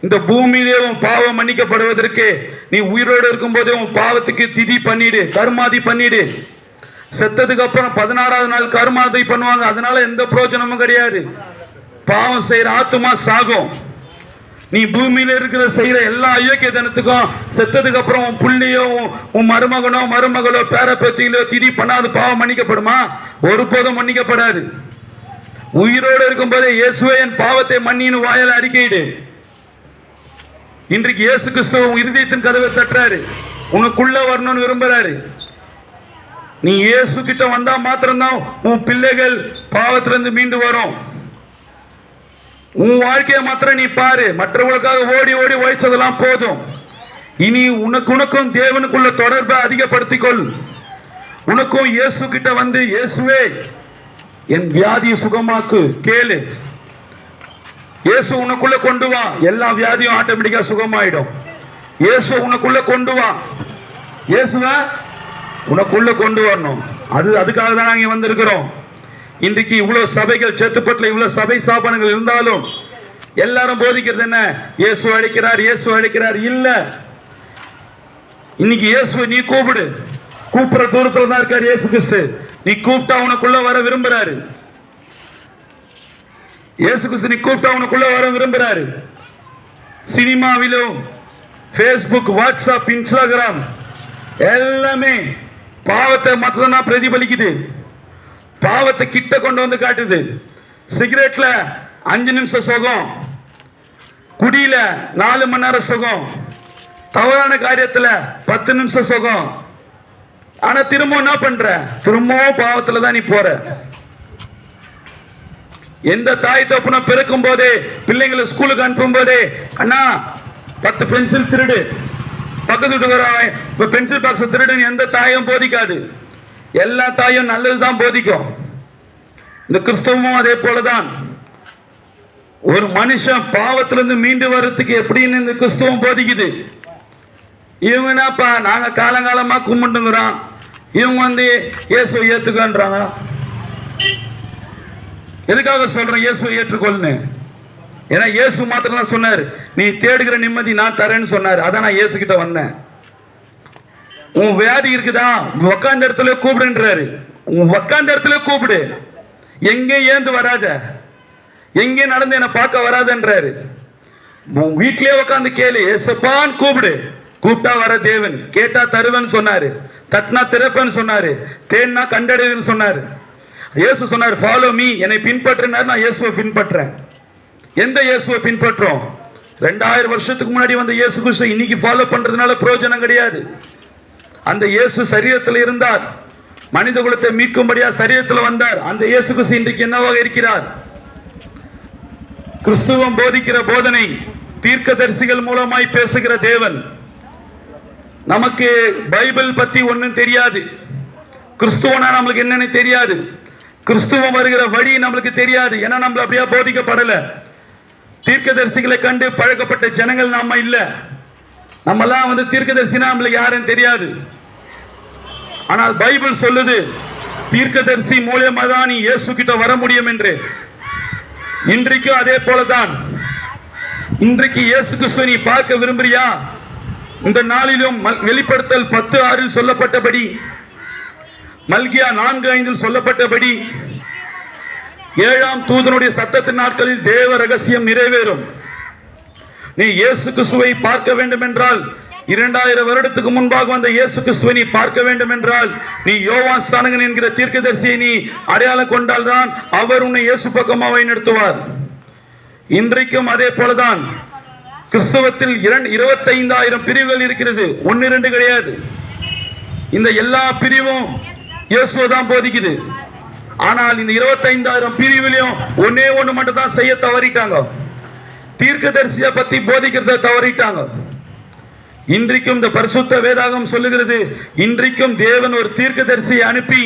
இந்த பூமியிலே உன் பாவம் மன்னிக்கப்படுவதற்கு நீ உயிரோடு இருக்கும் போதே உன் பாவத்துக்கு திதி பண்ணிடு, கர்மாதி பண்ணிடு. செத்ததுக்கு அப்புறம் 16வது நாள் கர்மாதி பண்ணுவாங்க. அதனால எந்த பிரயோஜனமும் கிடையாது. பாவம் செய்யற ஆத்துமா சாகும். நீ பூமியில இருக்கிற செய்யற எல்லா அயோக்கியத்தனத்துக்கும் செத்ததுக்கு அப்புறம் உன் புள்ளியோ உன் மருமகனோ மருமகளோ பேர பேத்திகளோ திதி பண்ணாது பாவம் மன்னிக்கப்படுமா? ஒருபோதும் மன்னிக்கப்படாது. உயிரோடு இருக்கும் போதே இயேசுவே என் பாவத்தை மன்னின்னு வாயால அறிக்கையிடு. இன்றைக்கு இயேசு கிறிஸ்துவ இருதயத்தின் கதவை தட்டுறாரு, உனக்குள்ள வரணும்னு விரும்புறாரு. நீ இயேசு கிட்ட வந்தா மாத்திரம்தான் உன் பிள்ளைகள் பாவத்திலிருந்து மீண்டு வரும். உன் வாழ்க்கையை மாத்திரம் நீ பாரு. மற்றவர்களுக்காக ஓடி ஓடி உழைச்சதெல்லாம் போதும். இனி உனக்கும் தேவனுக்குள்ள தொடர்பை அதிகப்படுத்திக்கொள். உனக்கும் இயேசு கிட்ட வந்து இயேசுவே என் வியாதியை சுகமாக்கு கேளு. இயேசு உனக்குள்ள கொண்டு வா, எல்லா வியாதியும் ஆட்டோமேட்டிக்கா சுகமாயிடும். இயேசு உனக்குள்ள கொண்டு வா. இயேசுவ உனக்குள்ள கொண்டு வரணும். அதுக்காக தான் நாங்க வந்திருக்கிறோம். இன்றைக்கு இவ்வளவு சபைகள் சேத்துப்பட்டுல இவ்வளவு சபை ஸ்தாபனங்கள் இருந்தாலும் எல்லாரும் போதிக்கிறது என்ன? இயேசு அழைக்கிறார், இயேசு அழைக்கிறார். இல்ல, இன்னைக்கு இயேசுவை நீ கூப்பிடு. கூப்பிடுற தூரத்துல தான் இருக்காரு இயேசு கிறிஸ்து. நீ கூப்பிட்டா உனக்குள்ள வர விரும்புறாரு. இயேசு கிறிஸ்து நீ கூப்பிட்டா உனக்குள்ள வர விரும்புறாரு. சினிமாவிலும் பேஸ்புக், வாட்ஸ்அப், இன்ஸ்டாகிராம் எல்லாமே பாவத்தை மட்டும்தான் பிரதிபலிக்குது. பாவத்தை கிட்ட கொண்டு வந்து காட்டுது. சிகரெட்ல 5 நிமிஷம் சுகம், குடியில 4 மணி நேரம் சுகம், தவறான காரியத்துல 10 நிமிஷம் சுகம். ஆனா திரும்ப என்ன பண்ற? திரும்பவும் பாவத்துல தான் நீ போற. எந்த தாய் தப்புனா பிறக்கும் போதே பிள்ளைங்களை ஸ்கூலுக்கு அனுப்பும் போதே, அண்ணா 10 பென்சில் திருடு, பக்கத்து வீட்டுக்கு பென்சில் பாக்ஸ் திருடுன்னு எந்த தாயும் போதிக்காது. எல்லா தாயும் நல்லதுதான் போதிக்கும். இந்த கிறிஸ்தவமும் அதே போலதான். ஒரு மனுஷன் பாவத்திலிருந்து மீண்டு வர்றதுக்கு எப்படின்னு இந்த கிறிஸ்தவம் போதிக்குது. இவங்க என்னப்பா, நாங்க காலங்காலமா கும்பிட்டுங்கிறோம், இவங்க வந்து இயேசுவை ஏத்துக்கன்றாங்க. எதுக்காக சொல்றேன் இயேசுவை ஏற்றுக்கொள்னு? ஏன்னா இயேசு மாத்திரம் தான் சொன்னார், நீ தேடுகிற நிம்மதி நான் தரேன்னு சொன்னார். அதான் நான் இயேசு கிட்ட வந்தேன். உன் வியாதி இருக்குதா, உக்காந்த இடத்துல கூப்பிடுன்றாரு. உன் உக்காந்த இடத்துல கூப்பிடு, எங்கே ஏந்து வராத, எங்கே நடந்து என்னை பார்க்க வராதன்றாரு. உன் வீட்டிலே உட்காந்து கேளு, ஏசப்பான்னு கூப்பிடு, கூப்பிட்டா வர தேவன், கேட்டா தருவன் சொன்னாரு, தட்டினா திறப்பன்னு சொன்னாரு, தேன்னா கண்டடைவன் சொன்னாரு. இயேசு சொன்னார் ஃபாலோ மீ, என்னை பின்பற்றினார். நான் இயேசுவை பின்பற்றேன். எந்த இயேசுவை பின்பற்றோம்? 2000 வருஷத்துக்கு முன்னாடி வந்த இயேசு கிறிஸ்து இன்னைக்கு ஃபாலோ பண்றதுனால பிரயோஜனம் கிடையாது. அந்த இயேசு சரீரத்தில் இருந்தார், மனித குலத்தை மீட்கும்படியா சரீரத்தில் வந்தார். அந்த இயேசு கிறிஸ்து இன்றைக்கு என்னவாக இருக்கிறார்? கிறிஸ்துவம் போதிக்கிற போதனை, தீர்க்கதரிசிகள் மூலமாய் பேசுகிற தேவன். நமக்கு பைபிள் பத்தி ஒன்றும் தெரியாது, கிறிஸ்துவனா நம்மளுக்கு என்னன்னு தெரியாது, கிறிஸ்துவம் வருகிற வழி நம்மளுக்கு தெரியாது. ஏன்னா நம்மள அப்படியே போதிக்கப்படல. தீர்க்கதரிசிகளை கண்டு பழக்கப்பட்ட ஜனங்கள் நாம இல்ல. நம்மெல்லாம் வந்து தீர்க்கதரிசினா நம்மளுக்கு யாரும் தெரியாது. ஆனால் பைபிள் சொல்லுது தீர்க்கதரிசி மூலமா தான் நீ இயேசு கிட்ட வர முடியும் என்று. இன்றைக்கும் அதே போலதான். இன்றைக்கு இயேசு கிறிஸ்துவை நீ பார்க்க விரும்புறியா? இந்த நாளிலும் வெளிப்படுத்தல் 10:6 சொல்லப்பட்டபடி, மல்கியா 4:5 சொல்லப்பட்டபடி, 7ஆம் தூதனுடைய சத்தத்தின் நாட்களில் தேவ ரகசியம் நிறைவேறும். நீ இயேசு கிறிஸ்துவை பார்க்க வேண்டும் என்றால், 2000 வருடத்துக்கு முன்பாக வந்த இயேசு கிறிஸ்துவை நீ பார்க்க வேண்டும் என்றால், நீ யோவான் ஸ்நானகன் என்கிற தீர்க்கதரிசியை நீ அடையாளம் கொண்டால் தான் அவர் உன்னை இயேசு பக்கமாக வழிநடத்துவார். இன்றைக்கும் அதே போலதான். கிறிஸ்தவத்தில் 25,000 பிரிவுகள் இருக்கிறது, 1-2 கிடையாது. இந்த எல்லா பிரிவும் இயேசுவை தான் போதிக்குது. ஆனால் இந்த 25,000 பிரிவிலையும் ஒன்னே ஒன்று மட்டும் தான் செய்ய தவறிட்டாங்க, தீர்க்கதரிசியை பத்தி போதிக்கிறத தவறிட்டாங்க. இன்றைக்கும் இந்த பரிசுத்த வேதாகம் சொல்லுகிறது, இன்றைக்கும் தேவன் ஒரு தீர்க்கதரிசியை அனுப்பி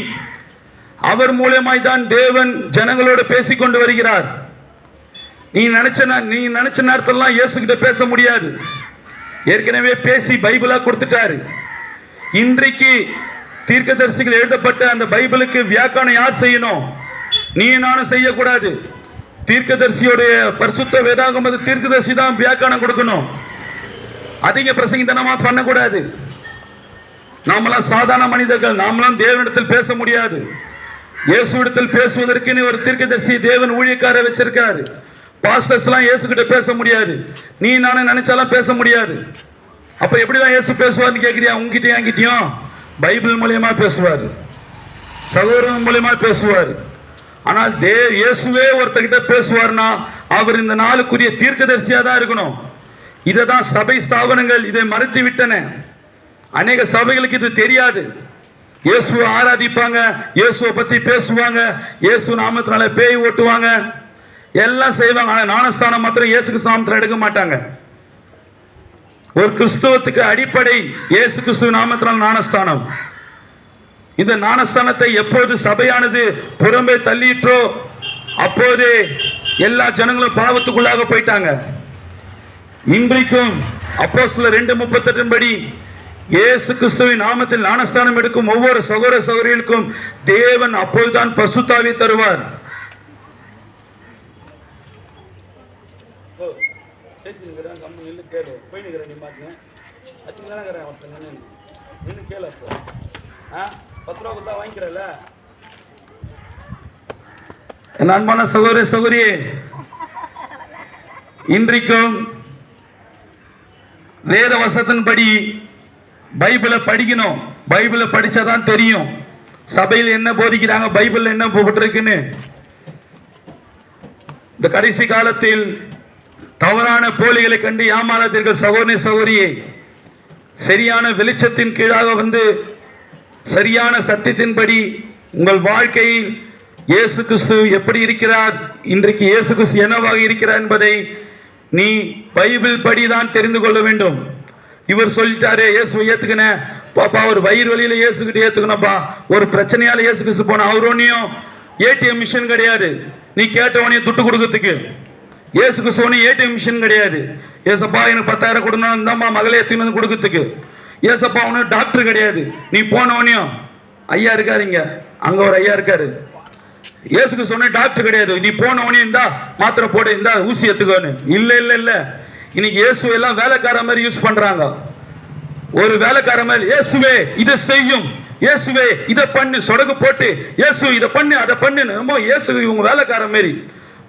அவர் மூலமாய் தான் தேவன் ஜனங்களோடு பேசிக்கொண்டு வருகிறார். நீ நினைச்ச நேரத்திலாம் இயேசு கிட்ட பேச முடியாது. ஏற்கனவே பேசி பைபிளா கொடுத்துட்டாரு. இன்றைக்கு தீர்க்கதரிசிகள் எழுதப்பட்ட அந்த பைபிளுக்கு வியாக்கியானம் யார் செய்யணும்? நீ நானும் செய்யக்கூடாது. தீர்க்கதரிசியோடைய பரிசுத்த வேதாகம் அது தீர்க்கதரிசி தான் வியாக்கியானம் கொடுக்கணும். அதிக பிரசங்கித்தனமா பண்ணக்கூடாது. நாமெல்லாம் சாதாரண மனிதர்கள், நாமெல்லாம் தேவனிடத்தில் பேச முடியாது. இயேசுவிடத்தில் பேசுவதற்கு ஒரு தீர்க்கதரிசி தேவன் ஊழியக்கார வச்சிருக்காரு. பாஸ்டர்ஸ் எல்லாம் இயேசு கிட்ட பேச முடியாது. நீ நானும் நினைச்சாலும் பேச முடியாது. அப்ப எப்படிதான் இயேசு பேசுவார்னு கேட்கிறியா? உங்ககிட்டயும் என்கிட்டயும் பைபிள் மூலியமா பேசுவார், சகோதரன் மூலியமா பேசுவார். ஆனால் இயேசுவே ஒருத்தர்கிட்ட பேசுவார்னா அவர் இந்த நாளுக்குரிய தீர்க்கதரிசியா தான் இருக்கணும். இதை தான் சபை ஸ்தாபனங்கள் இதை மறுத்து விட்டன. அநேக சபைகளுக்கு இது தெரியாது. இயேசுவை ஆராதிப்பாங்க, இயேசுவை பத்தி பேசுவாங்க, இயேசு நாமத்தினால பேய் ஓட்டுவாங்க, எல்லாம் செய்வாங்க. ஆனா ஞானஸ்தானம் மாத்திரம் இயேசு கிறிஸ்து நாமத்தில் எடுக்க மாட்டாங்க. ஒரு கிறிஸ்துவத்துக்கு அடிப்படை இயேசு கிறிஸ்துவ நாமத்தினால் ஞானஸ்தானம். இந்த ஞானஸ்தானத்தை எப்போது சபையானது புறம்பே தள்ளிட்டோ அப்போதே எல்லா ஜனங்களும் பாவத்துக்குள்ளாக போயிட்டாங்க. இன்றைக்கும் அப்போஸ்தலர் 2:38 படி இயேசு கிறிஸ்துவின் நாமத்தில் ஞானஸ்தானம் எடுக்கும் ஒவ்வொரு சகோதர சகோதரிகளுக்கும் தேவன் அப்போதுதான் பரிசுத்த ஆவியை தருவார். அன்பான சகோதர சகோதரியே, இன்றைக்கும் வேத வசனத்தின்படி பைபிளை படிக்கணும். பைபிளை படிச்சாதான் தெரியும் சபையில் என்ன போதிக்கிறாங்க, பைபிள் என்ன போட்டிருக்குன்னு. இந்த கடைசி காலத்தில் தவறான போலிகளை கண்டு ஏமாறாதீர்கள் சகோதர சகோதரியே. சரியான வெளிச்சத்தின் கீழாக வந்து சரியான சத்தியத்தின்படி உங்கள் வாழ்க்கையில் இயேசு கிறிஸ்து எப்படி இருக்கிறார், இன்றைக்கு இயேசு கிறிஸ்து என்னவாக இருக்கிறார் என்பதை நீ பைபிள் படி தான் தெரிந்து கொள்ள வேண்டும். இவர் சொல்லிட்டாரு இயேசுவை ஏத்துக்கின பாப்பா, ஒரு வயிறு வழியில இயேசுகிட்ட ஏத்துக்கணும்ப்பா, ஒரு பிரச்சனையால இயேசு கிறிஸ்து போன. அவர் ஒன்றையும் ஏடிஎம் மிஷின் கிடையாது, நீ கேட்டவனையும் துட்டு கொடுக்கறதுக்கு. இயேசு கிறிஸ்து ஒன்றும் ஏடிஎம் மிஷின் கிடையாது. ஏசப்பா எனக்கு 10,000 கொடுக்கணும், இந்தாம்மா மகளே எத்தின்னு வந்து கொடுக்கறதுக்கு. ஏசப்பா ஒன்றும் டாக்டர் கிடையாது, நீ போனவனையும் ஐயா இருக்காருங்க, அங்க ஒரு ஐயா இருக்காரு. இயேசுக்கு சொன்ன டாக்டர் கிடையாது, நீ போனவனே இந்தா மாத்திரை போட, இந்தா ஊசி எடுத்துக்கோன்னு. இல்ல இல்ல இல்ல, இன்னைக்கு இயேசு எல்லாம் வேலைக்கார மாதிரி யூஸ் பண்றாங்க. ஒரு வேலைக்கார மாதிரி இயேசுவே இதை செய்யும், இயேசுவே இதை பண்ணு, சொடகு போட்டு இயேசு இதை பண்ணு அதை பண்ணு. ரொம்ப இயேசு இவங்க வேலைக்கார மாதிரி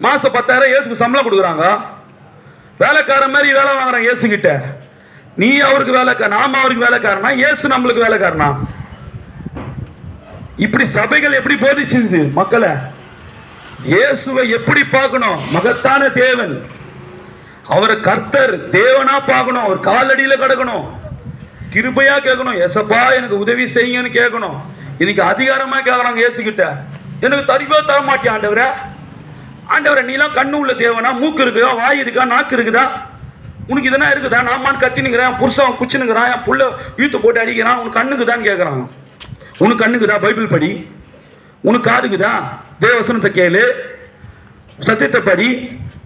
மாசம் 10,000 இயேசுக்கு சம்பளம் கொடுக்குறாங்க. வேலைக்கார மாதிரி வேலை வாங்குறாங்க இயேசு கிட்ட. நீ அவருக்கு வேலைக்கார, நாம அவருக்கு வேலைக்காரனா, இயேசு நம்மளுக்கு வேலைக்காரனா? இப்படி சபைகள் எப்படி போதிச்சுது மக்களை? இயேசுவை எப்படி பார்க்கணும்? மகத்தான தேவன், அவரை கர்த்தர் தேவனா பார்க்கணும். அவர் காலடியில கிடக்கணும், கிருபையா கேட்கணும், ஏசப்பா எனக்கு உதவி செய்யுங்கன்னு கேட்கணும். இன்னைக்கு அதிகாரமா கேட்கறாங்க இயேசு கிட்ட, எனக்கு தருவோ தர மாட்டேன் ஆண்டவரே. ஆண்டவரை நீலாம் கண்ணு உள்ள தேவனா? மூக்கு இருக்குதா, வாய் இருக்கா, நாக்கு இருக்குதா, உனக்கு இதெல்லாம் இருக்குதா? நாமான்னு கத்தினுக்கிறேன், புருஷன் குச்சினுங்கிறான், என் புள்ள யூத்து போட்டு அடிக்கிறான், உனக்கு கண்ணுக்குதான்னு கேட்கறான். உனக்கு கண்ணுக்குதா? பைபிள் படி. உனக்கு காதுக்குதா? தேவசனத்தை கேளு, சத்தியத்தை படி.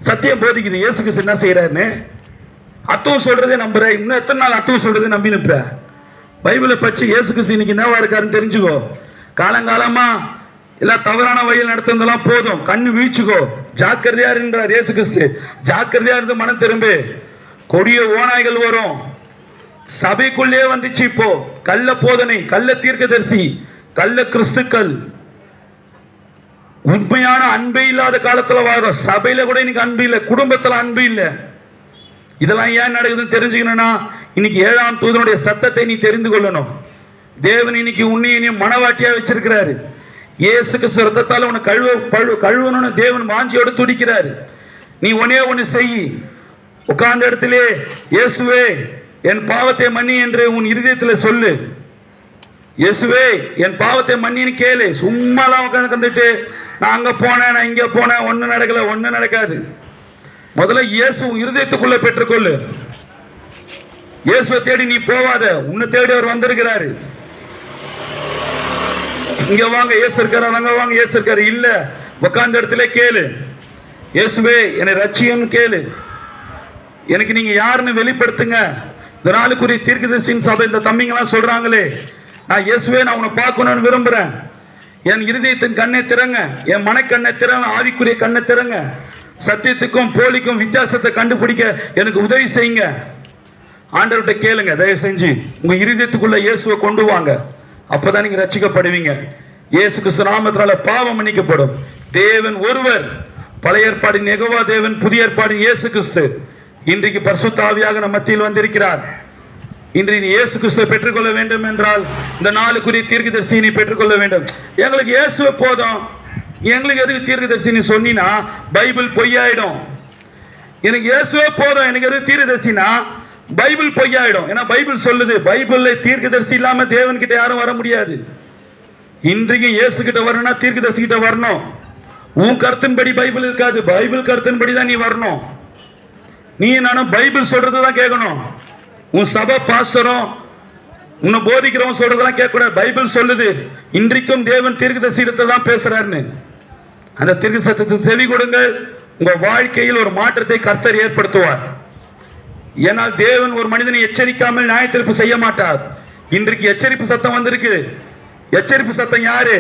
சத்தியம் போதிக்குது இயேசு கிறிஸ்து என்ன செய்யறாருன்னு. அர்த்தம் சொல்றதே நம்புற, இன்னும் எத்தனை நாள் அர்த்தம் சொல்றதே நம்பி நிற்ப? பைபிளை பற்றி இயேசு கிறிஸ்து இன்னைக்கு என்னவா இருக்காருன்னு தெரிஞ்சுக்கோ. காலங்காலமா எல்லாம் தவறான வழியில் நடத்துறதெல்லாம் போதும், கண்ணு வீழ்ச்சிக்கோ, ஜாக்கிரதையா இருன்றார் இயேசு கிறிஸ்து. ஜாக்கிரதையா இருந்து மனம் திரும்பு, கொடிய ஓநாய்கள் வரும். சபைக்குள்ளே வந்துச்சு இப்போ கள்ள போதனை, கள்ள தீர்க்கதரிசி, கள்ள கிறிஸ்துக்கள். உண்மையான அன்பே இல்லாத காலத்துல வாழும். சபையில கூட இன்னைக்கு அன்பு இல்லை, குடும்பத்துல அன்பு இல்லை. இதெல்லாம் ஏன் நடக்குதுன்னு தெரிஞ்சுக்கணும்னா இன்னைக்கு 7ஆம் தூதனுடைய சத்தத்தை நீ தெரிந்து கொள்ளணும். தேவன் இன்னைக்கு உன்னையும் மனவாட்டியா வச்சிருக்கிறாரு. இயேசு கிறிஸ்து ரத்தத்தால் உன்னை கழுவணும்னு தேவன் வாஞ்சியோடு துடிக்கிறாரு. நீ ஒன்னே ஒன்று செய், உட்கார்ந்த இடத்திலே இயேசுவே என் பாவத்தை மன்னி என்று உன் இருதயத்தில் சொல்லு. இயேசுவே என் பாவத்தை மன்னின்னு கேளு. சும்மாலாம் உட்காந்துட்டு நான் அங்க போனேன், நான் இங்க போனேன், ஒன்னும் நடக்கல, ஒன்னும் நடக்காது. முதல்ல இயேசு இருதயத்துக்குள்ள பெற்றுக்கொள்ளு. இயேசுவை தேடி நீ போவாத, உன்னை தேடி அவர் வந்திருக்கிறாரு. இங்க வாங்க இயேசு இருக்காரு, அங்க வாங்க இயேசு இருக்காரு இல்ல, உட்கார்ந்த இடத்துல கேளு. இயேசுவே என்னை ரட்சியன்னு கேளு. எனக்கு நீங்க யாருன்னு வெளிப்படுத்துங்க. இந்த நாளுக்குரிய தீர்க்கதரிசியின் சபை இந்த தம்பிங்கெல்லாம் சொல்றாங்களே, நான் இயேசுவே நான் உன்னை பார்க்கணும்னு விரும்புறேன். என் இருதயத்தின் கண்ணை திறங்க, என் மனக்கண்ணை திறங்க, ஆவிக்குரிய கண்ணை திறங்க. சத்தியத்துக்கும் போலிக்கும் வித்தியாசத்தை கண்டுபிடிக்க எனக்கு உதவி செய்யுங்க. ஆண்டவர்கிட்ட கேளுங்க, தயவு செஞ்சு உங்க இருதயத்துக்குள்ள இயேசுவை கொண்டு வாங்க. அப்பதான் நீங்க ரட்சிக்கப்படுவீங்க. இயேசு கிறிஸ்து நாமத்தினால பாவம் மன்னிக்கப்படும். தேவன் ஒருவர். பழைய ஏற்பாடின் யெகோவா தேவன், புதிய ஏற்பாடின் இயேசு கிறிஸ்து இன்றைக்கு பரிசுத்த ஆவியாக நம் மத்தியில் வந்திருக்கிறார். இன்று நீ இயேசு கிறிஸ்துவை பெற்றுக்கொள்ள வேண்டும் என்றால் இந்த நாளுக்குரிய தீர்க்கதரிசி நீ பெற்றுக்கொள்ள வேண்டும். எங்களுக்கு இயேசுவே போதும், எங்களுக்கு எதுக்கு தீர்க்கதரிசி நீ சொன்னா பைபிள் பொய்யாயிடும். எனக்கு இயேசுவே போதும், எனக்கு எதுக்கு தீர்க்கதரிசினா பைபிள் பொய்யாயிடும். ஏன்னா பைபிள் சொல்லுது, பைபிள்ல தீர்க்கதரிசி இல்லாம தேவன் கிட்ட யாரும் வர முடியாது. இன்றைக்கு இயேசு கிட்ட வரணும்னா தீர்க்கதரிசி கிட்ட வரணும். உன் கருத்தின்படி பைபிள் இருக்காது, பைபிள் கருத்தின்படி தான் நீ வரணும். நீ நானும் பைபிள் சொல்றதுதான் கேட்கணும். உன் சபை பாஸ்டரும் உன்னை போதிக்கிறவன் சொல்றதெல்லாம் கேட்கக்கூடாது. பைபிள் சொல்லுது இன்றைக்கும் தேவன் தீர்க்கதரிசி இடத்தை தான் பேசுறாருன்னு. அந்த தீர்க்க சத்தத்தை செவி கொடுங்கள். உங்க வாழ்க்கையில் ஒரு மாற்றத்தை கர்த்தர் ஏற்படுத்துவார். ஏனால் தேவன் ஒரு மனிதனை எச்சரிக்காமல் நியாய தீர்ப்பு செய்ய மாட்டார். இன்றைக்கு எச்சரிப்பு சத்தம் வந்திருக்கு. எச்சரிப்பு சத்தம் யாரு?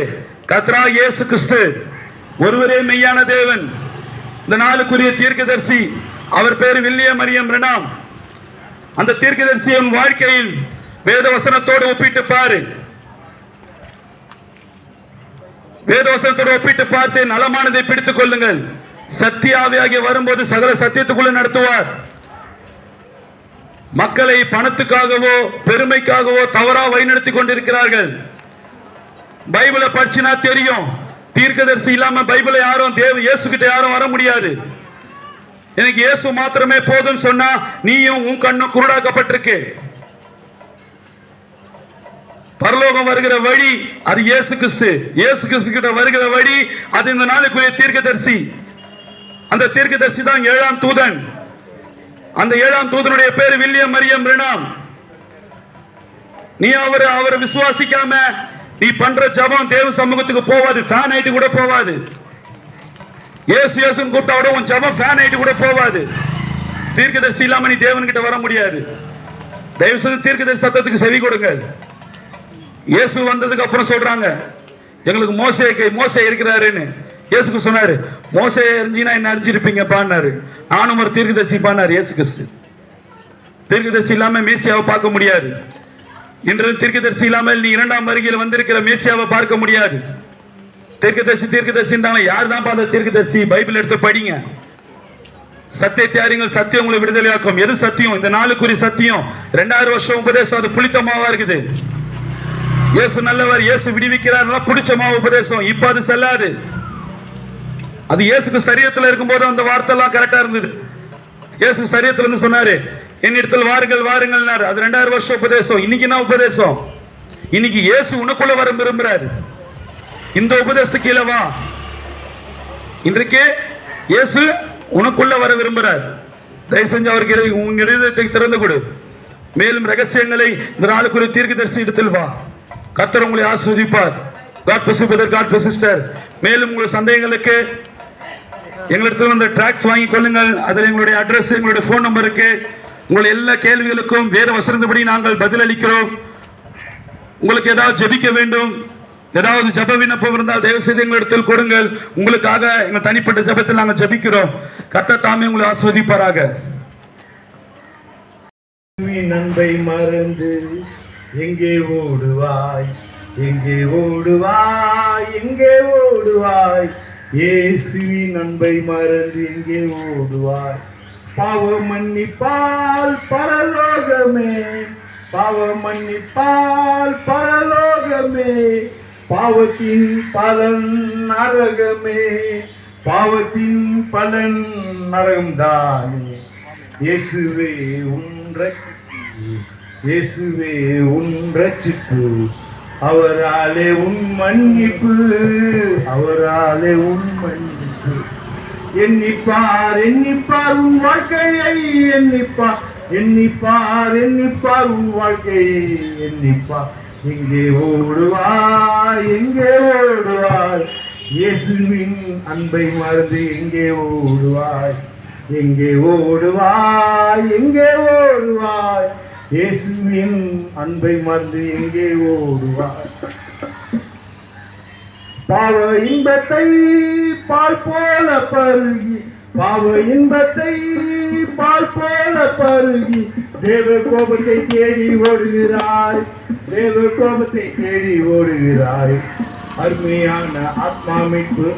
கர்த்தராகிய இயேசு கிறிஸ்து ஒருவரே மெய்யான தேவன். இந்த நாளுக்குரிய தீர்க்கதரிசி அவர் பேரு வில்லியம் மரியம் பிரணாம். அந்த தீர்க்கதரிசியின் வாழ்க்கையில் வேத வசனத்தோடு ஒப்பிட்டு பாரு. வேத வசனத்தோடு ஒப்பிட்டு பார்த்து நலமானதை பிடித்துக் கொள்ளுங்கள். சத்தியாவியாகிய வரும்போது சகல சத்தியத்துக்குள்ள நடத்துவார். மக்களை பணத்துக்காகவோ பெருமைக்காகவோ தவறா வழிநடத்தி கொண்டிருக்கிறார்கள். பைபிளை படிச்சுனா தெரியும், தீர்க்கதரிசி இல்லாம பைபிளை யாரும் இயேசு கிட்ட யாரும் வர முடியாது. எனக்கு இயேசு மாத்திரமே போதும் சொன்னா நீயும் உன் கண்ணும் குருடாக்கப்பட்டிருக்கு. பரலோகம் வருகிற வழி அது இயேசு கிறிஸ்து. இயேசு கிறிஸ்து கிட்ட வருகிற வழி அது இந்த நாளுக்குரிய தீர்க்கதரிசி. அந்த தீர்க்கதரிசி தான் 7ஆம் தூதன். அந்த 7ஆம் தூதனுடைய பேரு வில்லியம் மரியம் பிரணாம். நீ அவரை விசுவாசிக்காம நீ பண்ற ஜபம் தேவ சமூகத்துக்கு போவாது, ஃபேன் ஆயிட்டு கூட போவாது. இயேசு இயேசுன்னு கூப்பிட்டா உன் ஜபம் ஃபேன் ஆயிட்டு கூட போவாது. தீர்க்கதரிசி இல்லாம நீ தேவன்கிட்ட வர முடியாது. தயவு செய்து தீர்க்கதரிசி சத்தத்துக்கு செவி கொடுங்க. இயேசு வந்ததுக்கு அப்புறம் சொல்றாங்க எங்களுக்கு மோசே இருக்கிறாருன்னு. இயேசுக்கு சொன்னாரு மோசே அறிஞ்சினா என்ன அறிஞ்சிருப்பீங்கப்பான்னாரு. நானும் ஒரு தீர்க்கதரிசி பான்னாரு இயேசு கிறிஸ்து. தீர்க்கதரிசி இல்லாம மேசியாவை பார்க்க முடியாது. இன்று தீர்க்கதரிசி இல்லாமல் நீ 2ஆம் வருகையில் வந்திருக்கிற மேசியாவை பார்க்க முடியாது. தீர்க்கதரிசின்றாங்க. யார் தான் அந்த தீர்க்கதரிசி? பைபிள் எடுத்து படிங்க. சத்தியத்தை அறிங்கள், சத்தியம் உங்களை விடுதலையாக்கும். எது சத்தியம்? இந்த நாளுக்குரிய சத்தியம் 2000 வருஷம் உபதேசம் அது புளித்தமாவா இருக்குது. இயேசு நல்லவர், இயேசு விடுவிக்கிறார், புளிச்சமாவ உபதேசம். இப்ப அது செல்லாது. அது இயேசுக்கு சரீரத்தில் இருக்கும்போது அந்த வார்த்தை எல்லாம் கரெக்டா இருந்தது. இயேசு சரீரத்துல இருந்து சொன்னாரு என்னிடத்தில் வாருங்கள் வாருங்கள். அது 2000 வருஷம் உபதேசம். இன்னைக்கு என்ன உபதேசம்? இன்னைக்கு இயேசு உனக்குள்ள வர விரும்புறாரு. இந்த உபதேசத்துக்கு கீழே வா. இன்றைக்கு இயேசு உனக்குள்ள வர விரும்புறார். தயவு செஞ்சு அவருக்கு உன் இதயத்தை திறந்து கொடு. மேலும் ரகசியங்களை இந்த நாளுக்குரிய தீர்க்கதரிசி இடத்தில் வா. கர்த்தர் உங்களை ஆசீர்வதிப்பார். God bless you brother, God bless you sister. மேலும் உங்கள் சந்தேகங்களுக்கு எங்களிடத்தில் வந்து ட்ராக்ஸ் வாங்கிக் கொள்ளுங்கள். அதில் எங்களுடைய அட்ரஸ், எங்களுடைய ஃபோன் நம்பர் இருக்கு. உங்களுடைய எல்லா கேள்விகளுக்கும் வேத வசனத்தின்படி நாங்கள் பதிலளிக்கிறோம். உங்களுக்கு ஏதாவது ஜெபிக்க வேண்டும், ஏதாவது ஜப விண்ணப்பம் இருந்தால் தயவு செய்து எங்களிடத்தில் கொடுங்கள். உங்களுக்காக எங்கள் தனிப்பட்ட ஜபத்தில் நாங்கள் ஜபிக்கிறோம். கர்த்தர் தாமே உங்களை ஆசீர்வதிப்பாராக. நண்பை மறந்து எங்கே ஓடுவாய், எங்கே ஓடுவாய், எங்கே ஓடுவாய்? இயேசுவின் அன்பை மறந்து எங்கே ஓடுவாய்? பாவ மன்னிப்பால் பரலோகமே, பாவ மன்னிப்பால் பரலோகமே, பாவத்தின் பலன் நரகமே, பாவத்தின் பலன் நரகம்தானே. இயேசுவே உன் ரட்சிப்பு, இயேசுவே உன் ரட்சிப்பு, அவராலே உன் மன்னிப்பு, அவராலே உன் மன்னிப்பு. எண்ணிப்பார் எண்ணிப்பார் உன் வாழ்க்கையை, எண்ணிப்பார் எண்ணிப்பார் எண்ணிப்பார் உன் வாழ்க்கையை, எண்ணிப்பார். எங்கே ஓடுவாய், எங்கே ஓடுவாய்? இயேசுவின் அன்பை மறந்து எங்கே ஓடுவாய், எங்கே ஓடுவாய், எங்கே ஓடுவாய்? இயேசுவின் அன்பை மறந்து எங்கே ஓடுவாய்? பாவ இன்பத்தை பால் போல பருகி, பாவ இன்பத்தை பால் போல பருகி, தேவ கோபத்தை தேடி ஓடுகிறாய், தேவ கோபத்தை தேடி ஓடுகிறாய். அருமையான ஆத்மா மீட்பு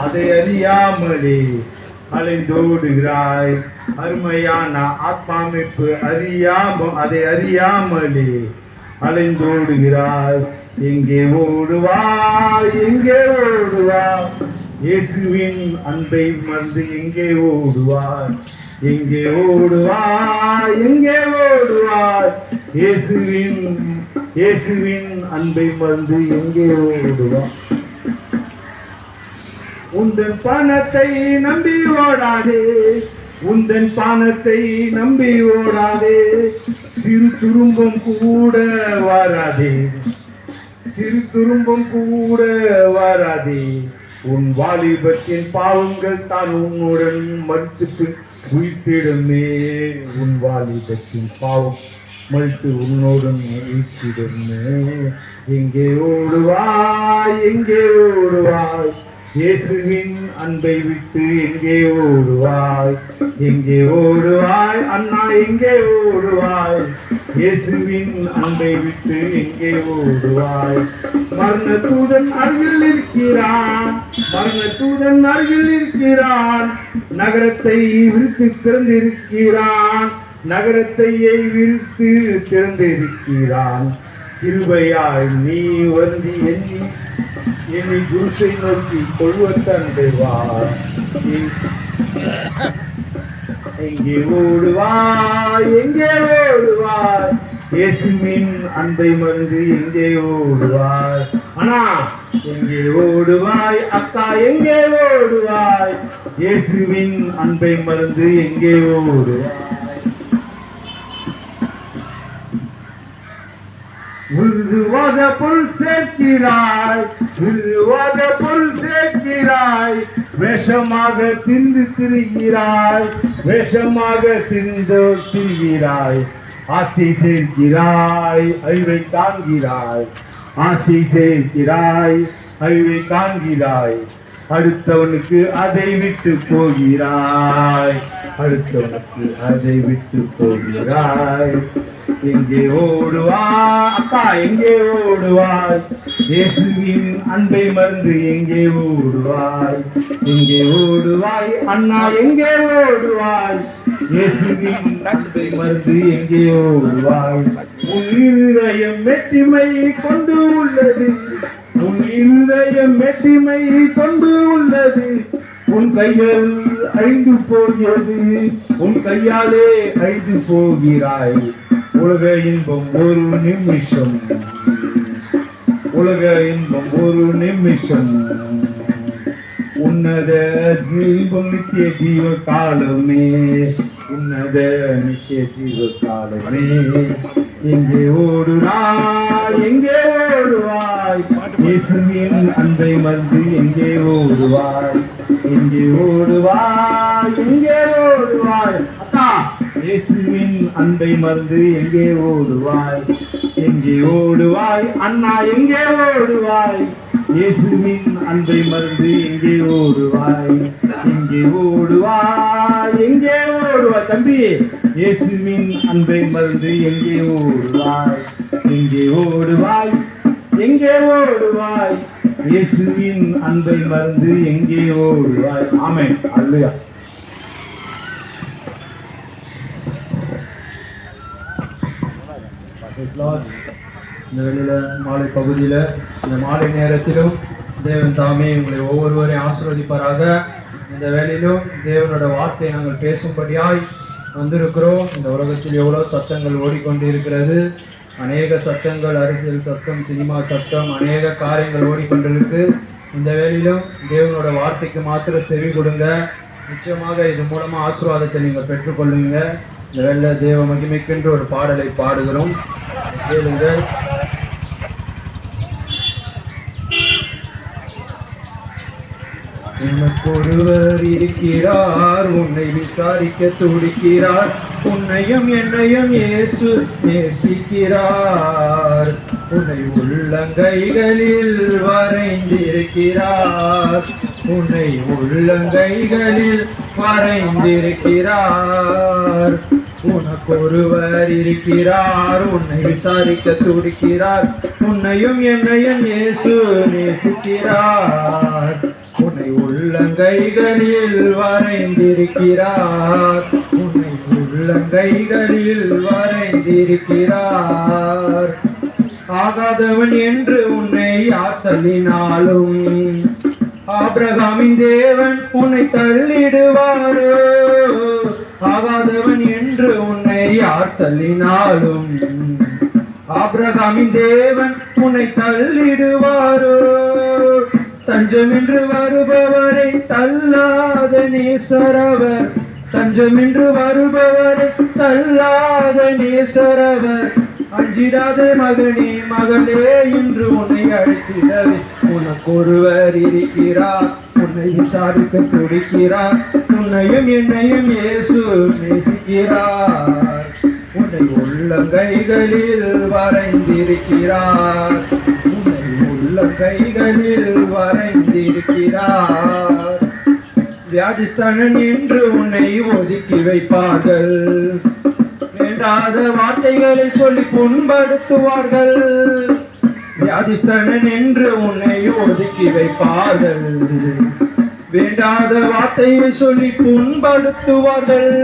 அதை அறியாமலே அலைந்தோடுகிறாய். அருமையான ஆத்மா மீட்பு அதை அறியாமலே அலைந்தோடுகிறாய். எங்கே ஓடுவாய், எங்கே ஓடுவாய்? இயேசுவின் அன்பை மறந்து எங்கே ஓடுவாய், எங்கே ஓடுவாய், எங்கே ஓடுவாய்? இயேசுவின் அன்பை மறந்து எங்கே ஓடுவாய்? உந்தன் பணத்தை நம்பி ஓடாதே, உந்தன் பணத்தை நம்பி ஓடாதே, சிறு துரும்பம் கூட வராதே, சிறு துரும்பம் கூட வராதே. உன் வாலிபத்தின் பாவங்கள் தான் உன்னுடன் மறுத்து உயிர்த்திடுமே, உன் வாலிபத்தின் பாவம் மறுத்து உன்னுடன் உயிர்த்திடுமே. எங்கே ஓடுவாய், எங்கே ஓடுவாய்? இயேசுவின் அன்பை விட்டு எங்கே ஓடுவாய், எங்கே ஓடுவாய்? அண்ணா எங்கே ஓடுவாய்? இயேசுவின் அன்பை விட்டு எங்கே ஓடுவாய்? மரண தூதன் அருகில் இருக்கிறான், மரண தூதன் அருகில் இருக்கிறான். நகரத்தை விரித்து திறந்திருக்கிறான், நகரத்தை விரித்து திறந்திருக்கிறான். கிருபையாய் நீ வந்து என்னை குருசை நோக்கி கொள்வத்தன்றுவார். எங்கே ஓடுவாய், எங்கே ஓடுவாய்? இயேசுவின் அன்பை மறந்து எங்கே ஓடுவாய்? அண்ணா எங்கே ஓடுவாய்? அக்கா எங்கே ஓடுவாய்? இயேசுவின் அன்பை மறந்து எங்கே ஓடுவாய்? உருவாத புல் சேர்க்கிறாய், உருவாத புல் சேர்க்கிறாய், வேஷமாக திரிந்து திரிகிறாய், வேஷமாக திரிகிறாய். ஆசை சேர்க்கிறாய், அறிவை காண்கிறாய், ஆசை சேர்க்கிறாய், அறிவை காண்கிறாய். அடுத்தவனுக்கு அதை விட்டு போகிறாய், அடுத்தவனுக்கு அதை விட்டு போகிறாய். எங்கே ஓடுவாய்? அக்கா எங்கே ஓடுவாய்? இயேசுவின் அன்பை மறந்து எங்கே ஓடுவாய்? எங்கே ஓடுவாய்? அண்ணா எங்கே ஓடுவாய்? இயேசுவின் அன்பை மறந்து எங்கே ஓடுவாய்? உன் இருதயம் வெற்றிமை கொண்டு உள்ளது, உன் இருதயம் வெற்றிமை கொண்டு உள்ளது. உன் கையால் அழிந்து போகிறது, உன் கையாலே அழிந்து போகிறாய். உலக இன்பம் ஒரு நிமிஷம், உலக இன்பம் ஒரு நிமிஷம். உன்னத இன்பம் நித்திய ஜீவ காலமே, உன்னத நித்திய ஜீவ காலமே. எங்கே ஓடுவாய்? எங்கே ஓடுவாய்? இயேசுவின் அன்பை மறந்து எங்கே ஓடுவாய்? எங்கே ஓடுவாய்? எங்கே ஓடுவாய்? அக்கா இயேசுவின் அன்பை மறந்து எங்கே ஓடுவாய்? எங்கே ஓடுவாய்? அண்ணா எங்கே ஓடுவாய்? இயேசுவின் அன்பை மறந்து எங்கே ஓடுவாய்? எங்கே ஓடுவாய்? எங்கே ஓடுவாய்? தம்பி இயேசுவின் அன்பை மறந்து எங்கே ஓடுவாய்? எங்கே ஓடுவாய்? எங்கே ஓடுவாய்? இயேசுவின் அன்பை மறந்து எங்கே ஓடுவாய்? ஆமென். அல்லேலூயா. இந்த வெளியில மாலை பகுதியில் இந்த மாலை நேரத்திலும் தேவன் தாமே உங்களை ஒவ்வொருவரையும் ஆசீர்வதிப்பாராக. இந்த வேளையிலும் தேவனோட வார்த்தையை நாங்கள் பேசும்படியாய் வந்திருக்கிறோம். இந்த உலகத்தில் எவ்வளோ சத்தங்கள் ஓடிக்கொண்டு இருக்கிறது. அநேக சத்தங்கள், அரசியல் சத்தம், சினிமா சத்தம், அநேக காரியங்கள் ஓடிக்கொண்டிருக்கு. இந்த வேளையிலும் தேவனோட வார்த்தைக்கு மாத்திரம் செவி கொடுங்க. நிச்சயமாக இது மூலமாக ஆசீர்வாதத்தை நீங்கள் பெற்றுக்கொள்ளுங்க. இந்த வேளையில தேவ மகிமைக்கென்று ஒரு பாடலை பாடுகிறோம், கேளுங்கள். உனக்கொருவர் இருக்கிறார், உன்னை விசாரிக்க துடிக்கிறார். உன்னையும் என்னையும் இயேசு நேசிக்கிறார். உன்னை உள்ளங்கைகளில் வரைந்திருக்கிறார், உன்னை உள்ளங்கைகளில் வரைந்திருக்கிறார். உனக்கொருவர் இருக்கிறார், உன்னை விசாரிக்க துடிக்கிறார். உன்னையும் என்னையும் இயேசு நேசிக்கிறார். உன்னை உள்ளங்கைகளில் வரைந்திருக்கிறார், உன்னை உள்ளங்கைகளில் வரைந்திருக்கிறார். ஆகாதவன் என்று உன்னை யார் தள்ளினாலும் ஆபிரகாமின் தேவன் உன்னை தள்ளிடுவாரோ. ஆகாதவன் என்று உன்னை யார் தள்ளினாலும் ஆபிரகாமின் தேவன் உன்னை தள்ளிடுவாரோ. தஞ்சம் என்று வருபவரை தள்ளாத நேசரவர், தஞ்சம் என்று வருபவரை தள்ளாத நேசரவர். அஞ்சிடாத மகனே மகளே என்று உன்னை அழைத்திடவே உனக்கொருவர் இருக்கிறார், உன்னை விசாரிக்க துடிக்கிறார். உன்னையும் என்னையும் இயேசு நேசிக்கிறார். உன்னை உள்ளங்கைகளில் வரைந்திருக்கிறார், உன்னை உள்ளங்கைகளில் வரைந்திருக்கிறார். வியாதிஸ்தனன் என்று உன்னை ஒதுக்கி வைப்பார்கள், வேண்டாத வார்த்தைகளை சொல்லி புண்படுத்துவார்கள். வியாதிஸ்தனன் என்று உன்னை ஒதுக்கி வைப்பார்கள், வேண்டாத வார்த்தையை சொல்லி புண்படுத்துவார்கள்.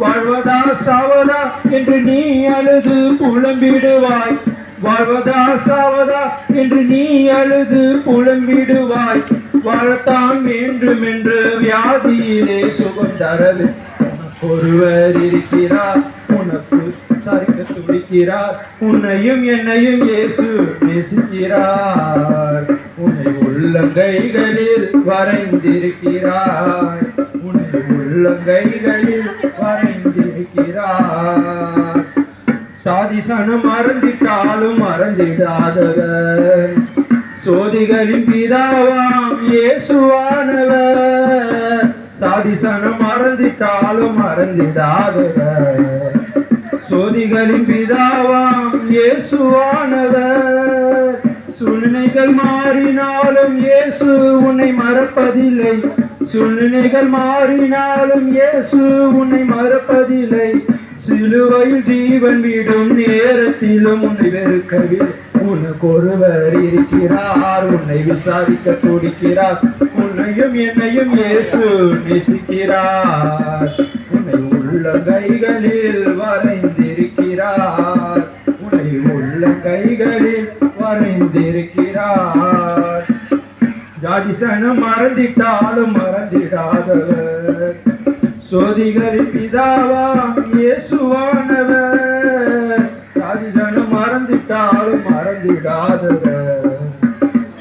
வாழ்வதா சாவதா என்று நீ அழுது புலம்பிடுவாய், வாழ்வதா சாவதா என்று நீ அழுது புலம்பிடுவாய். வாழத்தான் வேண்டும் என்று வியாதியிலே சுகம் தரவே ஒருவர் இருக்கிறார் உனக்கு விசாரிக்க துடிக்கிறார். உன்னையும் என்னையும் இயேசு நேசிக்கிறார். உன்னை உள்ளங்கைகளில் வரைந்திருக்கிறார். உன்னை உள்ளங்கைகளில் வரைந்திருக்கிறார். சாதி சனம் மறந்திட்டாலும் மறந்திடாதவர், சோதிகளின் பிதாவாம் இயேசுவானவர். சாதி சனம் மறந்திட்டாலும் மறந்திடாதவர், சோதிகளின் பிதாவாம் இயேசுவானவர். சூழ்நிலைகள் மாறினாலும் இயேசு உன்னை மறப்பதில்லை. சூழ்நிலைகள் மாறினாலும் இயேசு உன்னை மறப்பதில்லை. சிலுவையில் ஜீவன் விடும் நேரத்திலும் உன்னை வெறுக்கவில்லை. உனக்கு ஒருவர் இருக்கிறார், உன்னை விசாரிக்க துடிக்கிறார். உன்னையும் என்னையும் இயேசு நேசிக்கிறார். உன்னை உள்ளங்கைகளில் வரைந்திருக்கிறார். உன்னை உள்ளங்கைகளில் வரைந்திருக்கிறார். ஜாதி சனம் மறந்திட்டாலும் மறந்திடாதவர், சோதிகளின் பிதாவாம் இயேசுவானவர். ஜாதி சனம் மறந்திட்டாலும் மறந்திடாதவர்,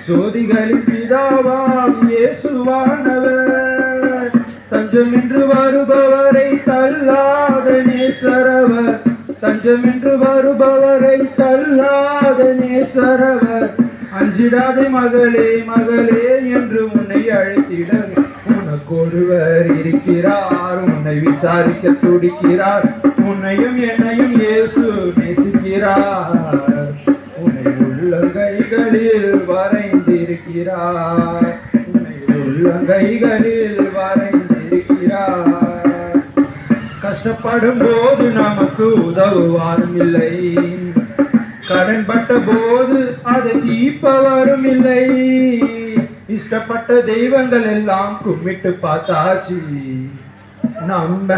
சோதிகளின் பிதாவாம் இயேசுவானவர். தஞ்சம் என்று வருபவரை தள்ளாத நேசரவர். தஞ்சம் என்று வருபவரை தள்ளாத நேசரவர். அஞ்சிடாதே மகளே மகளே என்று உன்னை அழைத்திடவே உனக்கு ஒருவர் இருக்கிறார். உன்னை விசாரிக்க துடிக்கிறார். உன்னையும் என்னையும் இயேசு நேசிக்கிறார். உன்னை உள்ளங்கைகளில் வரைந்திருக்கிறார். உன்னை உள்ளங்கைகளில் வரைந்திருக்கிறார். கஷ்டப்படும் போது நமக்கு உதவுவாரும் இல்லை. கடன் பட்ட போது அதை தீர்ப்பவரும் இல்லை. இஷ்டப்பட்ட தெய்வங்கள் எல்லாம் கும்பிட்டு பார்த்தாச்சு. நம்ம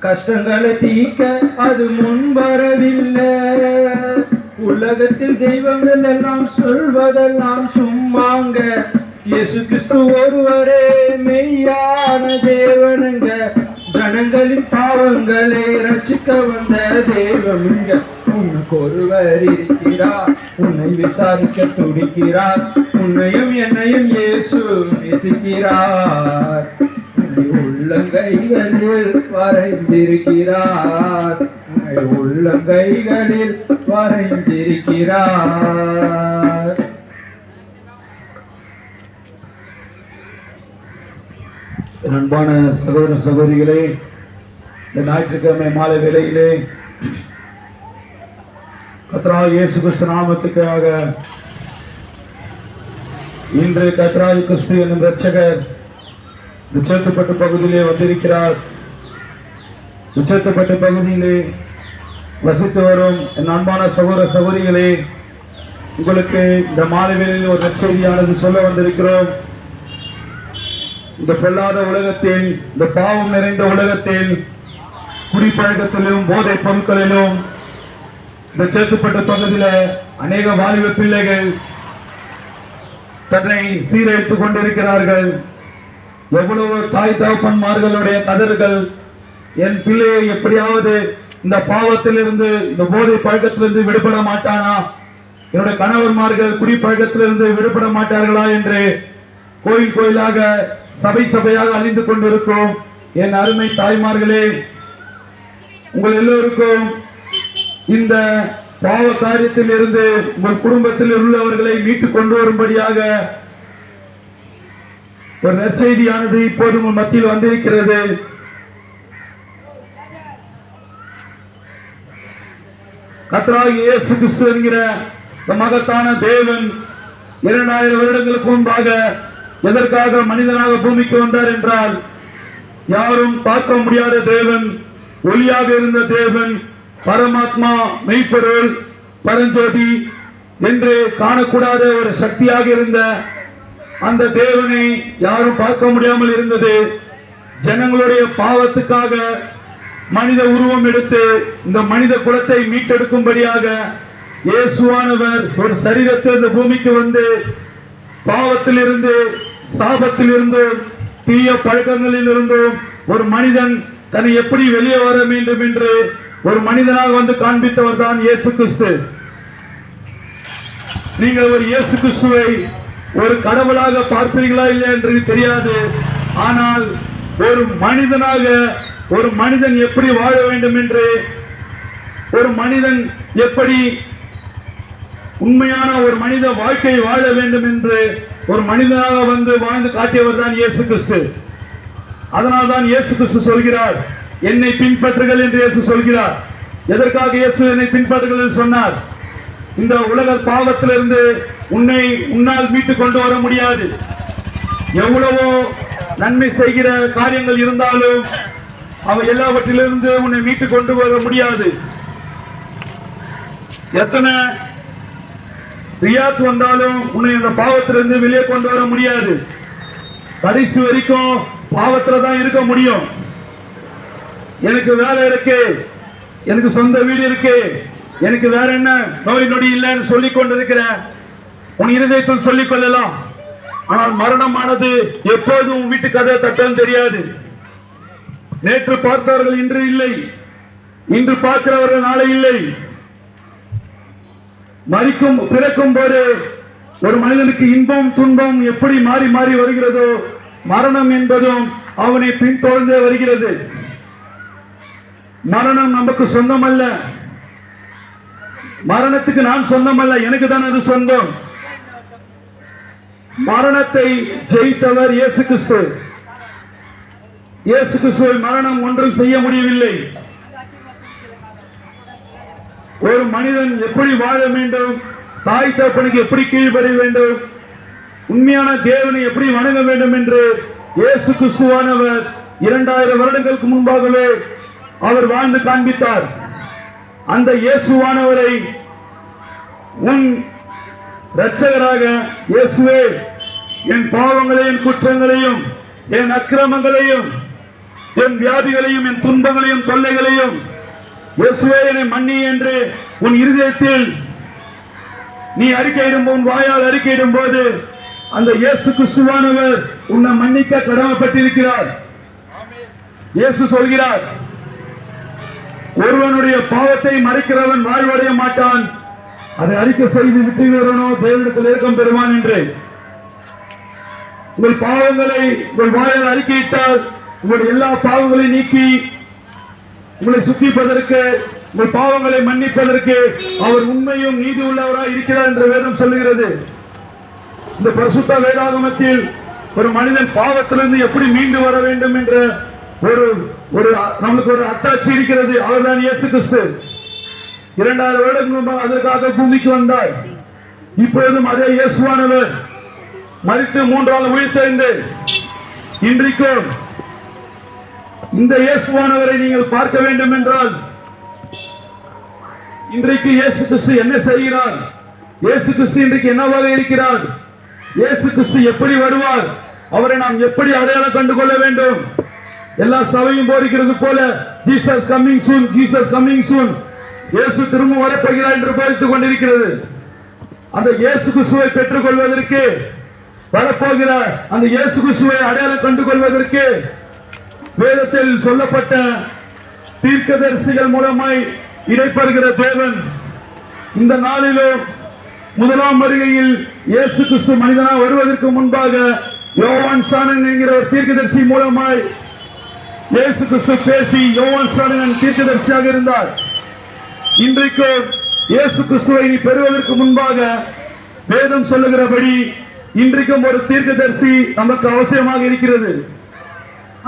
கஷ்டங்களை தீர்க்க அது முன் வரவில்லை. உலகத்தில் தெய்வங்கள் எல்லாம் சொல்வதெல்லாம் சும்மாங்க. இயேசு கிறிஸ்து ஒருவரே மெய்யான தேவனுங்க. ஜனங்களின் பாவங்களை ரட்சிக்க வந்த தேவனுங்க. உனக்கு ஒருவர் இருக்கிறார், உன்னை விசாரிக்க துடிக்கிறார். உன்னையும் என்னையும் இயேசு நேசிக்கிறார். உன்னை உள்ளங்கைகளில் வரைந்திருக்கிறார். உன்னை உள்ளங்கைகளில் வரைந்திருக்கிறார். அன்பான சகோதர சகோதரிகளே, இந்த ஞாயிற்றுக்கிழமை மாலை வேளையிலே கர்த்தராகிய இயேசு கிறிஸ்து நாமத்துக்காக இன்று கர்த்தராகிய கிறிஸ்து என்னும் இரட்சகர் உச்சத்துப்பட்டு பகுதியிலே வந்திருக்கிறார். உச்சத்துப்பட்டு பகுதியிலே வசித்து வரும் என் அன்பான சகோதர சகோதரிகளே, உங்களுக்கு இந்த மாலை வேளையில் ஒரு நற்செய்தியானது சொல்ல வந்திருக்கிறோம். இந்த பொல்லாத உலகத்தில், இந்த பாவம் நிறைந்த உலகத்தில், குடிப்பழக்கத்திலும் போதை பொருட்களிலும் இந்த சேத்துப்பட்ட பகுதியில அநேக வாலிப பிள்ளைகள் தன்னை சீரழித்துக் கொண்டிருக்கிறார்கள். எவ்வளவு தாய் தகப்பன்மார்களுடைய கதறுகள், என் பிள்ளையை எப்படியாவது இந்த பாவத்திலிருந்து, இந்த போதை பழக்கத்திலிருந்து விடுபட மாட்டானா, என்னுடைய கணவன்மார்கள் குடிப்பழக்கத்திலிருந்து விடுபட மாட்டார்களா என்று கோயில் கோயிலாக சபை சபையாக அழிந்து கொண்டிருக்கும் என் அருமை தாய்மார்களே, உங்கள் எல்லோருக்கும் இந்த பாவ காரியத்தில் இருந்து உங்கள் குடும்பத்தில் உள்ளவர்களை மீட்டுக் கொண்டு வரும்படியாக ஒரு நற்செய்தியானது இப்போது உங்கள் மத்தியில் வந்திருக்கிறது. கர்த்தராகிய இயேசு கிறிஸ்து என்கிற இந்த மகத்தான தேவன் 2000 வருடங்களுக்கு முன்பாக எதற்காக மனிதனாக பூமிக்கு வந்தார் என்றால், யாரும் பார்க்க முடியாத தேவன், ஒளியாக இருந்த தேவன், பரமாத்மா, மெய்ப்பொருள், பரஞ்சோதி என்று காணக்கூடாத ஒரு சக்தியாக இருந்த அந்த தேவனை யாரும் பார்க்க முடியாமல் இருந்தது. ஜனங்களுடைய பாவத்துக்காக மனித உருவம் எடுத்து இந்த மனித குலத்தை மீட்டெடுக்கும்படியாக இயேசுவானவர் ஒரு சரீரத்தில் இந்த பூமிக்கு வந்து பாவத்தில் இருந்து, சாபத்தில் இருந்தும், தீய பழக்கங்களில் இருந்தும் ஒரு மனிதன் தன்னை எப்படி வெளியே வர வேண்டும் என்று ஒரு மனிதனாக வந்து காண்பித்தவர் தான் இயேசு கிறிஸ்து. நீங்கள் ஒரு இயேசு கிறிஸ்துவை ஒரு கடவுளாக பார்ப்பீர்களா இல்லை என்று தெரியாது. ஆனால் ஒரு மனிதனாக ஒரு மனிதன் எப்படி வாழ வேண்டும் என்று, ஒரு மனிதன் எப்படி உண்மையான ஒரு மனித வாழ்க்கை வாழ வேண்டும் என்று ஒரு மனிதனாக வந்து வாழ்ந்து காட்டியவர் தான் இயேசு கிறிஸ்து. அதனால் தான் இயேசு கிறிஸ்து சொல்கிறார், என்னை பின்பற்றுங்கள் என்று இயேசு சொல்கிறார். எதற்காக இயேசு என்னை பின்பற்றுங்கள் என்று சொன்னார்? இந்த உலக பாவத்திலிருந்து உன்னால் மீட்டு கொண்டு வர முடியாது. எவ்வளவோ நன்மை செய்கிற காரியங்கள் இருந்தாலும் அவை எல்லாவற்றிலிருந்து உன்னை மீட்டு கொண்டு வர முடியாது. எத்தனை ரியாத் வந்தாலும் உன்னை அந்த பாவத்திலிருந்து வெளியே கொண்டு வர முடியாது. கடைசி வரைக்கும் பாவத்துல தான் இருக்க முடியும். எனக்கு வேலை இருக்கு, எனக்கு சொந்த வீடு இருக்கு, எனக்கு வேற என்ன நோய் நொடி இல்லைன்னு சொல்லிக் கொண்டிருக்கிற உன் இருதயத்தில் சொல்லிக் கொள்ளலாம். ஆனால் மரணமானது எப்போதும் வீட்டு கதை தட்டம் தெரியாது. நேற்று பார்த்தவர்கள் இன்று இல்லை, இன்று பார்க்கிறவர்கள் நாளை இல்லை. பிறக்கும் போது ஒரு மனிதனுக்கு இன்பம் துன்பம் எப்படி மாறி மாறி வருகிறதோ, மரணம் என்பதும் அவனை பின்தொடர்ந்தே வருகிறது. மரணம் நமக்கு சொந்தம் அல்ல, மரணத்துக்கு நான் சொந்தம் அல்ல, எனக்கு தான் அது சொந்தம். மரணத்தை ஜெயித்தவர் இயேசு கிறிஸ்து. இயேசு கிறிஸ்துவை மரணம் ஒன்றும் செய்ய முடியவில்லை. ஒரு மனிதன் எப்படி வாழ வேண்டும், தாய் தகப்பனுக்கு எப்படி கீழ்ப்படிய வேண்டும், உண்மையான தேவனை எப்படி வணங்க வேண்டும் என்று இயேசு கிறிஸ்துவானவர் 2000 வருடங்களுக்கு முன்பாகவே அவர் வாழ்ந்து காண்பித்தார். அந்த இயேசுவானவரை உன் இரட்சகராக, இயேசுவே என் பாவங்களையும் குற்றங்களையும் என் அக்கிரமங்களையும் என் வியாதிகளையும் என் துன்பங்களையும் தொல்லைகளையும் இயேசுவே என்னை மன்னி என்று உன் இருதயத்தில் நீ அறிக்கையிடும், உன் வாயால் அறிக்கையிடும் போது அந்த இயேசு கிறிஸ்துவானவர் உன்னை மன்னிக்க கடமைப்பட்டிருக்கிறார். இயேசு சொல்கிறார், ஒருவனுடைய பாவத்தை மறைக்கிறவன் வாழ்வடைய மாட்டான், அதை அறிக்கை செய்து விட்டுகிறவனோ தேவனிடத்தில் இரக்கம் பெறுவான் என்று. உங்கள் பாவங்களை உங்கள் வாயால் அறிக்கையிட்டால் உங்களுடைய எல்லா பாவங்களையும் நீக்கி உங்களை சுத்திப்பதற்கு, உங்கள் பாவங்களை மன்னிப்பதற்கு அவர் உண்மையும் நீதி உள்ளவராய் இருக்கிறார் என்று வேதம் சொல்லுகிறது. இந்த பரிசுத்த வேதாகமத்தில் ஒரு மனிதன் பாவத்திலிருந்து எப்படி மீண்டு வர வேண்டும் என்ற நமக்கு ஒரு அத்தாட்சி இருக்கிறது. அவர்தான் இயேசு கிறிஸ்து. 2000 வருடங்களுக்கு முன்பாக அதற்காக பூமிக்கு வந்தார். இப்பொழுதும் அதே இயேசுவானவர் மரித்து 3ஆம் நாள் உயிர்த்தெழுந்து இன்றைக்கும் இந்த இயேசுவானவரை நீங்கள் பார்க்க வேண்டும் என்றால், இன்றைக்கு இயேசு கிறிஸ்து என்ன செய்கிறார், இயேசு கிறிஸ்து இன்றைக்கு என்னவாக இருக்கிறார், இயேசு கிறிஸ்து எப்படி வருவார், அவரை நாம் எப்படி அடையாளம் கண்டு கொள்ள வேண்டும். எல்லா சபையும் போதிக்கிறது போல Jesus coming soon, Jesus coming soon, இயேசு திரும்ப வரப்போகிறார் என்று போதித்துக் கொண்டிருக்கிறது. அந்த இயேசு கிறிஸ்துவை பெற்றுக் கொள்வதற்கு, வரப்போகிற அந்த இயேசு கிறிஸ்துவை அடையாளம் கண்டு கொள்வதற்கு வேதத்தில் சொல்லப்பட்ட தீர்க்கதரிசிகள் மூலமாய் இடைப்படுகிற தேவன் இந்த நாளிலும் 1ஆம் வருகையில் இயேசு கிறிஸ்து மனிதனாக வருவதற்கு முன்பாக யோவான் ஸ்நானன் என்கிற ஒரு தீர்க்கதரிசி மூலமாய் இயேசு கிறிஸ்து பேசி யோவான் ஸ்நானன் தீர்க்கதரிசியாக இருந்தார். இன்றைக்கு இயேசு கிறிஸ்துவை நீ பெறுவதற்கு முன்பாக வேதம் சொல்லுகிறபடி இன்றைக்கும் ஒரு தீர்க்கதரிசி நமக்கு அவசியமாக இருக்கிறது.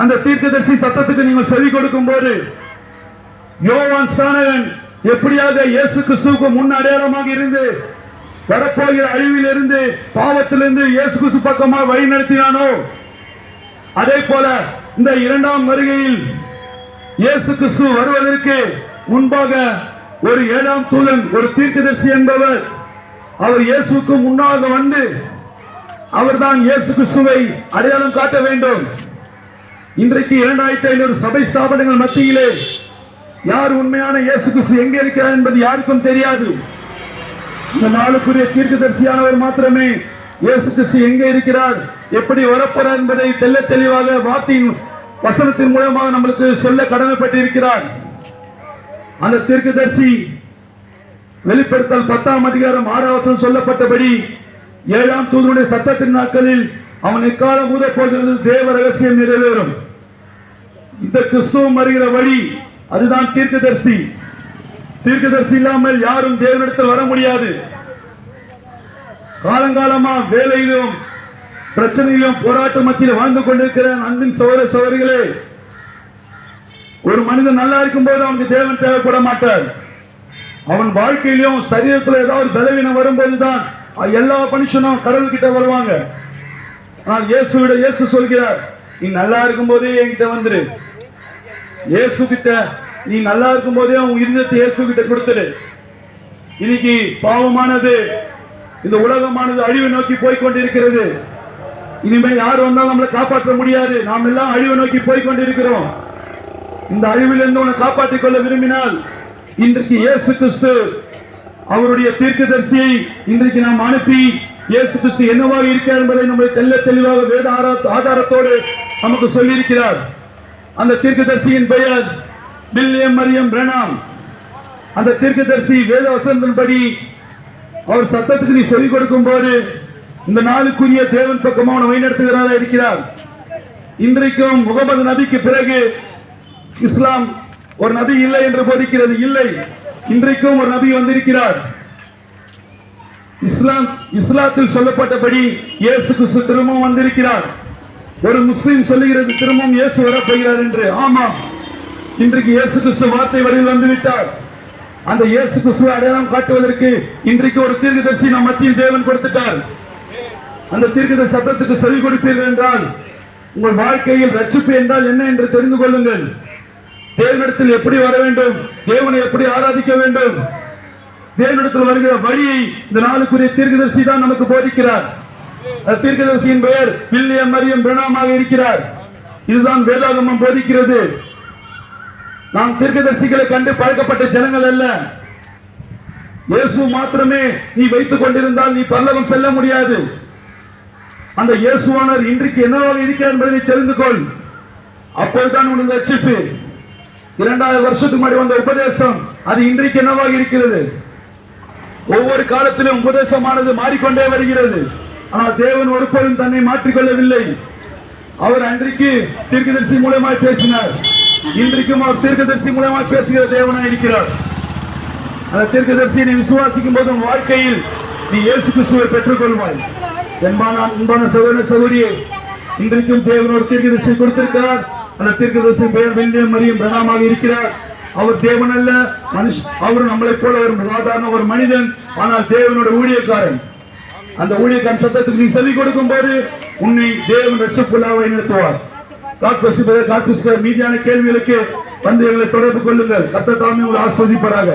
அந்த தீர்க்கதரிசி சத்தத்துக்கு நீங்கள் செவி கொடுக்கும் போது யோவான் ஸ்நானன் எப்படியாக இயேசு கிறிஸ்துவுக்கு முன் அடையாளமாக இருந்து வரப்போகிற அழிவில் இருந்து பாவத்திலிருந்து இயேசு கிறிஸ்து பக்கமாக வழி நடத்தினானோ, அதே போல இந்த 2ஆம் வருகையில் இயேசு கிறிஸ்து வருவதற்கு முன்பாக ஒரு 7ஆம் தூதன், ஒரு தீர்க்கதரிசி என்பவர், அவர் இயேசுக்கு முன்னாக வந்து அவர்தான் இயேசு கிறிஸ்துவை அடையாளம் காட்ட வேண்டும். இன்றைக்கு 2500 சபை ஸ்தாபனங்கள் மத்தியிலே யார் உண்மையான இயேசு கிறிஸ்து எங்கே இருக்கிறார் என்பது யாருக்கும் தெரியாது. இந்த நாளுக்குரிய தீர்க்கதரிசியானவர் மாத்திரமே இயேசு கிறிஸ்து எங்கே இருக்கிறார், எப்படி வரப்போறார் என்பதை தெல்ல தெளிவாக வார்த்தையின் வசனத்தின் மூலமாக நம்மளுக்கு சொல்ல கடமைப்பட்டிருக்கிறார். அந்த தீர்க்கதரிசி வெளிப்படுத்தல் 10ஆம் அதிகாரம் 6ஆம் வசனம் சொல்லப்பட்டபடி 7ஆம் தூதனுடைய சத்தத்தின் நாட்களில் அவன் எக்காலம் ஊத போகிறது தேவ ரகசியம் நிறைவேறும். இந்த கிறிஸ்துவம் வருகிற வழி அதுதான் தீர்க்கதரிசி. தீர்க்கதரிசி இல்லாமல் யாரும் தேவனிடத்தில் வர முடியாது. காலங்காலமா வேலையிலும் பிரச்சனையிலும் போராட்ட மத்தியில் வாழ்ந்து கொண்டிருக்கிற அன்பின் சகோதர சகோதரிகளே, ஒரு மனிதன் நல்லா இருக்கும் போது அவனுக்கு தேவன் தேவைப்பட மாட்டார். அவன் வாழ்க்கையிலும் சரீரத்தில் ஏதாவது பலவீனம் வரும்போதுதான் எல்லா மனுஷனும் கடவுள்கிட்ட வருவாங்க. ஆனால் இயேசு சொல்கிறார், நீ நல்லா இருக்கும் போதே என்கிட்ட வந்துரு. இயேசு கிட்ட நீ நல்லா இருக்கும் போதே உன் இருந்தத்தை இயேசு கிட்ட கொடுத்துரு. இன்னைக்கு பாவமானது, இந்த உலகமானது அழிவை நோக்கி போய்கொண்டிருக்கிறது. இனிமேல் யார் வந்தாலும் நம்மளை காப்பாற்ற முடியாது. நாம் எல்லாம் அழிவை நோக்கி போய்கொண்டிருக்கிறோம். இந்த அழிவிலிருந்து உன்னை காப்பாற்றிக் கொள்ள விரும்பினால் இன்றைக்கு இயேசு கிறிஸ்து அவருடைய தீர்க்கதரிசியை இன்றைக்கு நாம் அனுப்பி இயேசு கிறிஸ்து என்னவாக இருக்கிறார் என்பதை நம்மை தெளிவாக வேத ஆதாரத்தோடு நமக்கு சொல்லியிருக்கிறார். அந்த தீர்க்கதரிசியின் பெயர் வில்லியம் மரியம் பிரணாம். அந்த தீர்க்கதரிசி வேத வசனத்தின்படி அவர் சத்தத்துக்கு நீ செவி கொடுக்கும் போது இந்த நாளுக்குரிய தேவன் பக்கமாக அவனை வழிநடத்துகிறாரா இருக்கிறார். இன்றைக்கும் முகமது நபிக்கு பிறகு இஸ்லாம் ஒரு நபி இல்லை என்று போதிக்கிறது. இல்லை, இன்றைக்கும் ஒரு நபி வந்திருக்கிறார். இஸ்லாத்தில் சொல்லப்பட்டபடி இயேசு கிறிஸ்து திரும்பவும் வந்திருக்கிறார். ஒரு முஸ்லிம் சொல்லுகிறது திரும்பவும் இயேசு வரப்போகிறார் என்று. ஆமாம், இன்றைக்கு இயேசு கிறிஸ்து வார்த்தை வழியில் வந்துவிட்டார். அந்த இயேசு கிறிஸ்துவை அடையாளம் காட்டுவதற்கு இன்றைக்கு ஒரு தீர்க்கதரிசி நம் மத்தியில் தேவன் கொடுத்துட்டார். அந்த தீர்க்கதரிசி சத்தத்துக்கு செவி கொடுப்பீர்கள் என்றால் உங்கள் வாழ்க்கையில் ரட்சிப்பு என்றால் என்ன என்று தெரிந்து கொள்ளுங்கள். தேவனிடத்தில் எப்படி வர வேண்டும், தேவனை எப்படி ஆராதிக்க வேண்டும், தேவனிடத்தில் வருகிற வழியை இந்த நாளுக்குரிய தீர்க்கதரிசி தான் நமக்கு போதிக்கிறார். தீர்க்கதரிசியின் பெயர் வில்லியம் மரியம் பிரணாமாக இருக்கிறார். இதுதான் வேதாகமம் போதிக்கிறது. நாம் தீர்க்கதரிசிகளை கண்டு பழக்கப்பட்ட ஜனங்கள் அல்ல. இயேசு மாத்திரமே நீ வைத்துக் கொண்டிருந்தால் நீ பரலோகம் செல்ல முடியாது. அந்த இயேசுவானவர் இன்றைக்கு என்னவாக இருக்கிறார் என்பதை தெரிந்து கொள். அப்போதுதான் உனது ரட்சிப்பு. 2000 வருஷத்துக்கு முன்னாடி வந்த உபதேசம் அது இன்றைக்கு என்னவாக இருக்கிறது? ஒவ்வொரு காலத்திலும் உபதேசமானது மாறிக்கொண்டே வருகிறது. ஆனால் தேவன் ஒருபோதும் தன்னை மாற்றிக்கொள்ளவில்லை. அவர் அன்றைக்கு தீர்க்கதரிசி மூலமாய் பேசினார். இன்றைக்கும் அவர் தீர்க்கதரிசி மூலமாய் பேசுகிற தேவனாய் இருக்கிறார். அந்த தீர்க்கதரிசியை நீ விசுவாசிக்கும் போது உன் வாழ்க்கையில் நீ இயேசு கிறிஸ்துவை பெற்றுக் கொள்வாய். அன்பான சகோதர சகோதரியே, இன்றைக்கும் தேவன் ஒரு தீர்க்கதரிசி கொடுத்திருக்கிறார். அந்த தீர்க்கதரிசி பெயர் வில்லியம் மரியம் பிரணாமாக இருக்கிறார். அவர் தேவன் அல்ல, அவர் நம்மளை போல ஒரு சாதாரண ஒரு மனிதன். ஆனால் தேவனோட ஊழியக்காரன். அந்த ஊழியக்காரன் சத்தத்துக்கு நீ செவி கொடுக்கும் போது உன்னை தேவன் ரட்சிப்புள்ளாக வழிநடத்துவார். மீதியான கேள்விகளுக்கு வந்து எங்களை தொடர்பு கொள்ளுங்கள். கர்த்தர் தாமே உங்களை ஆஸ்வதிப்பாராக.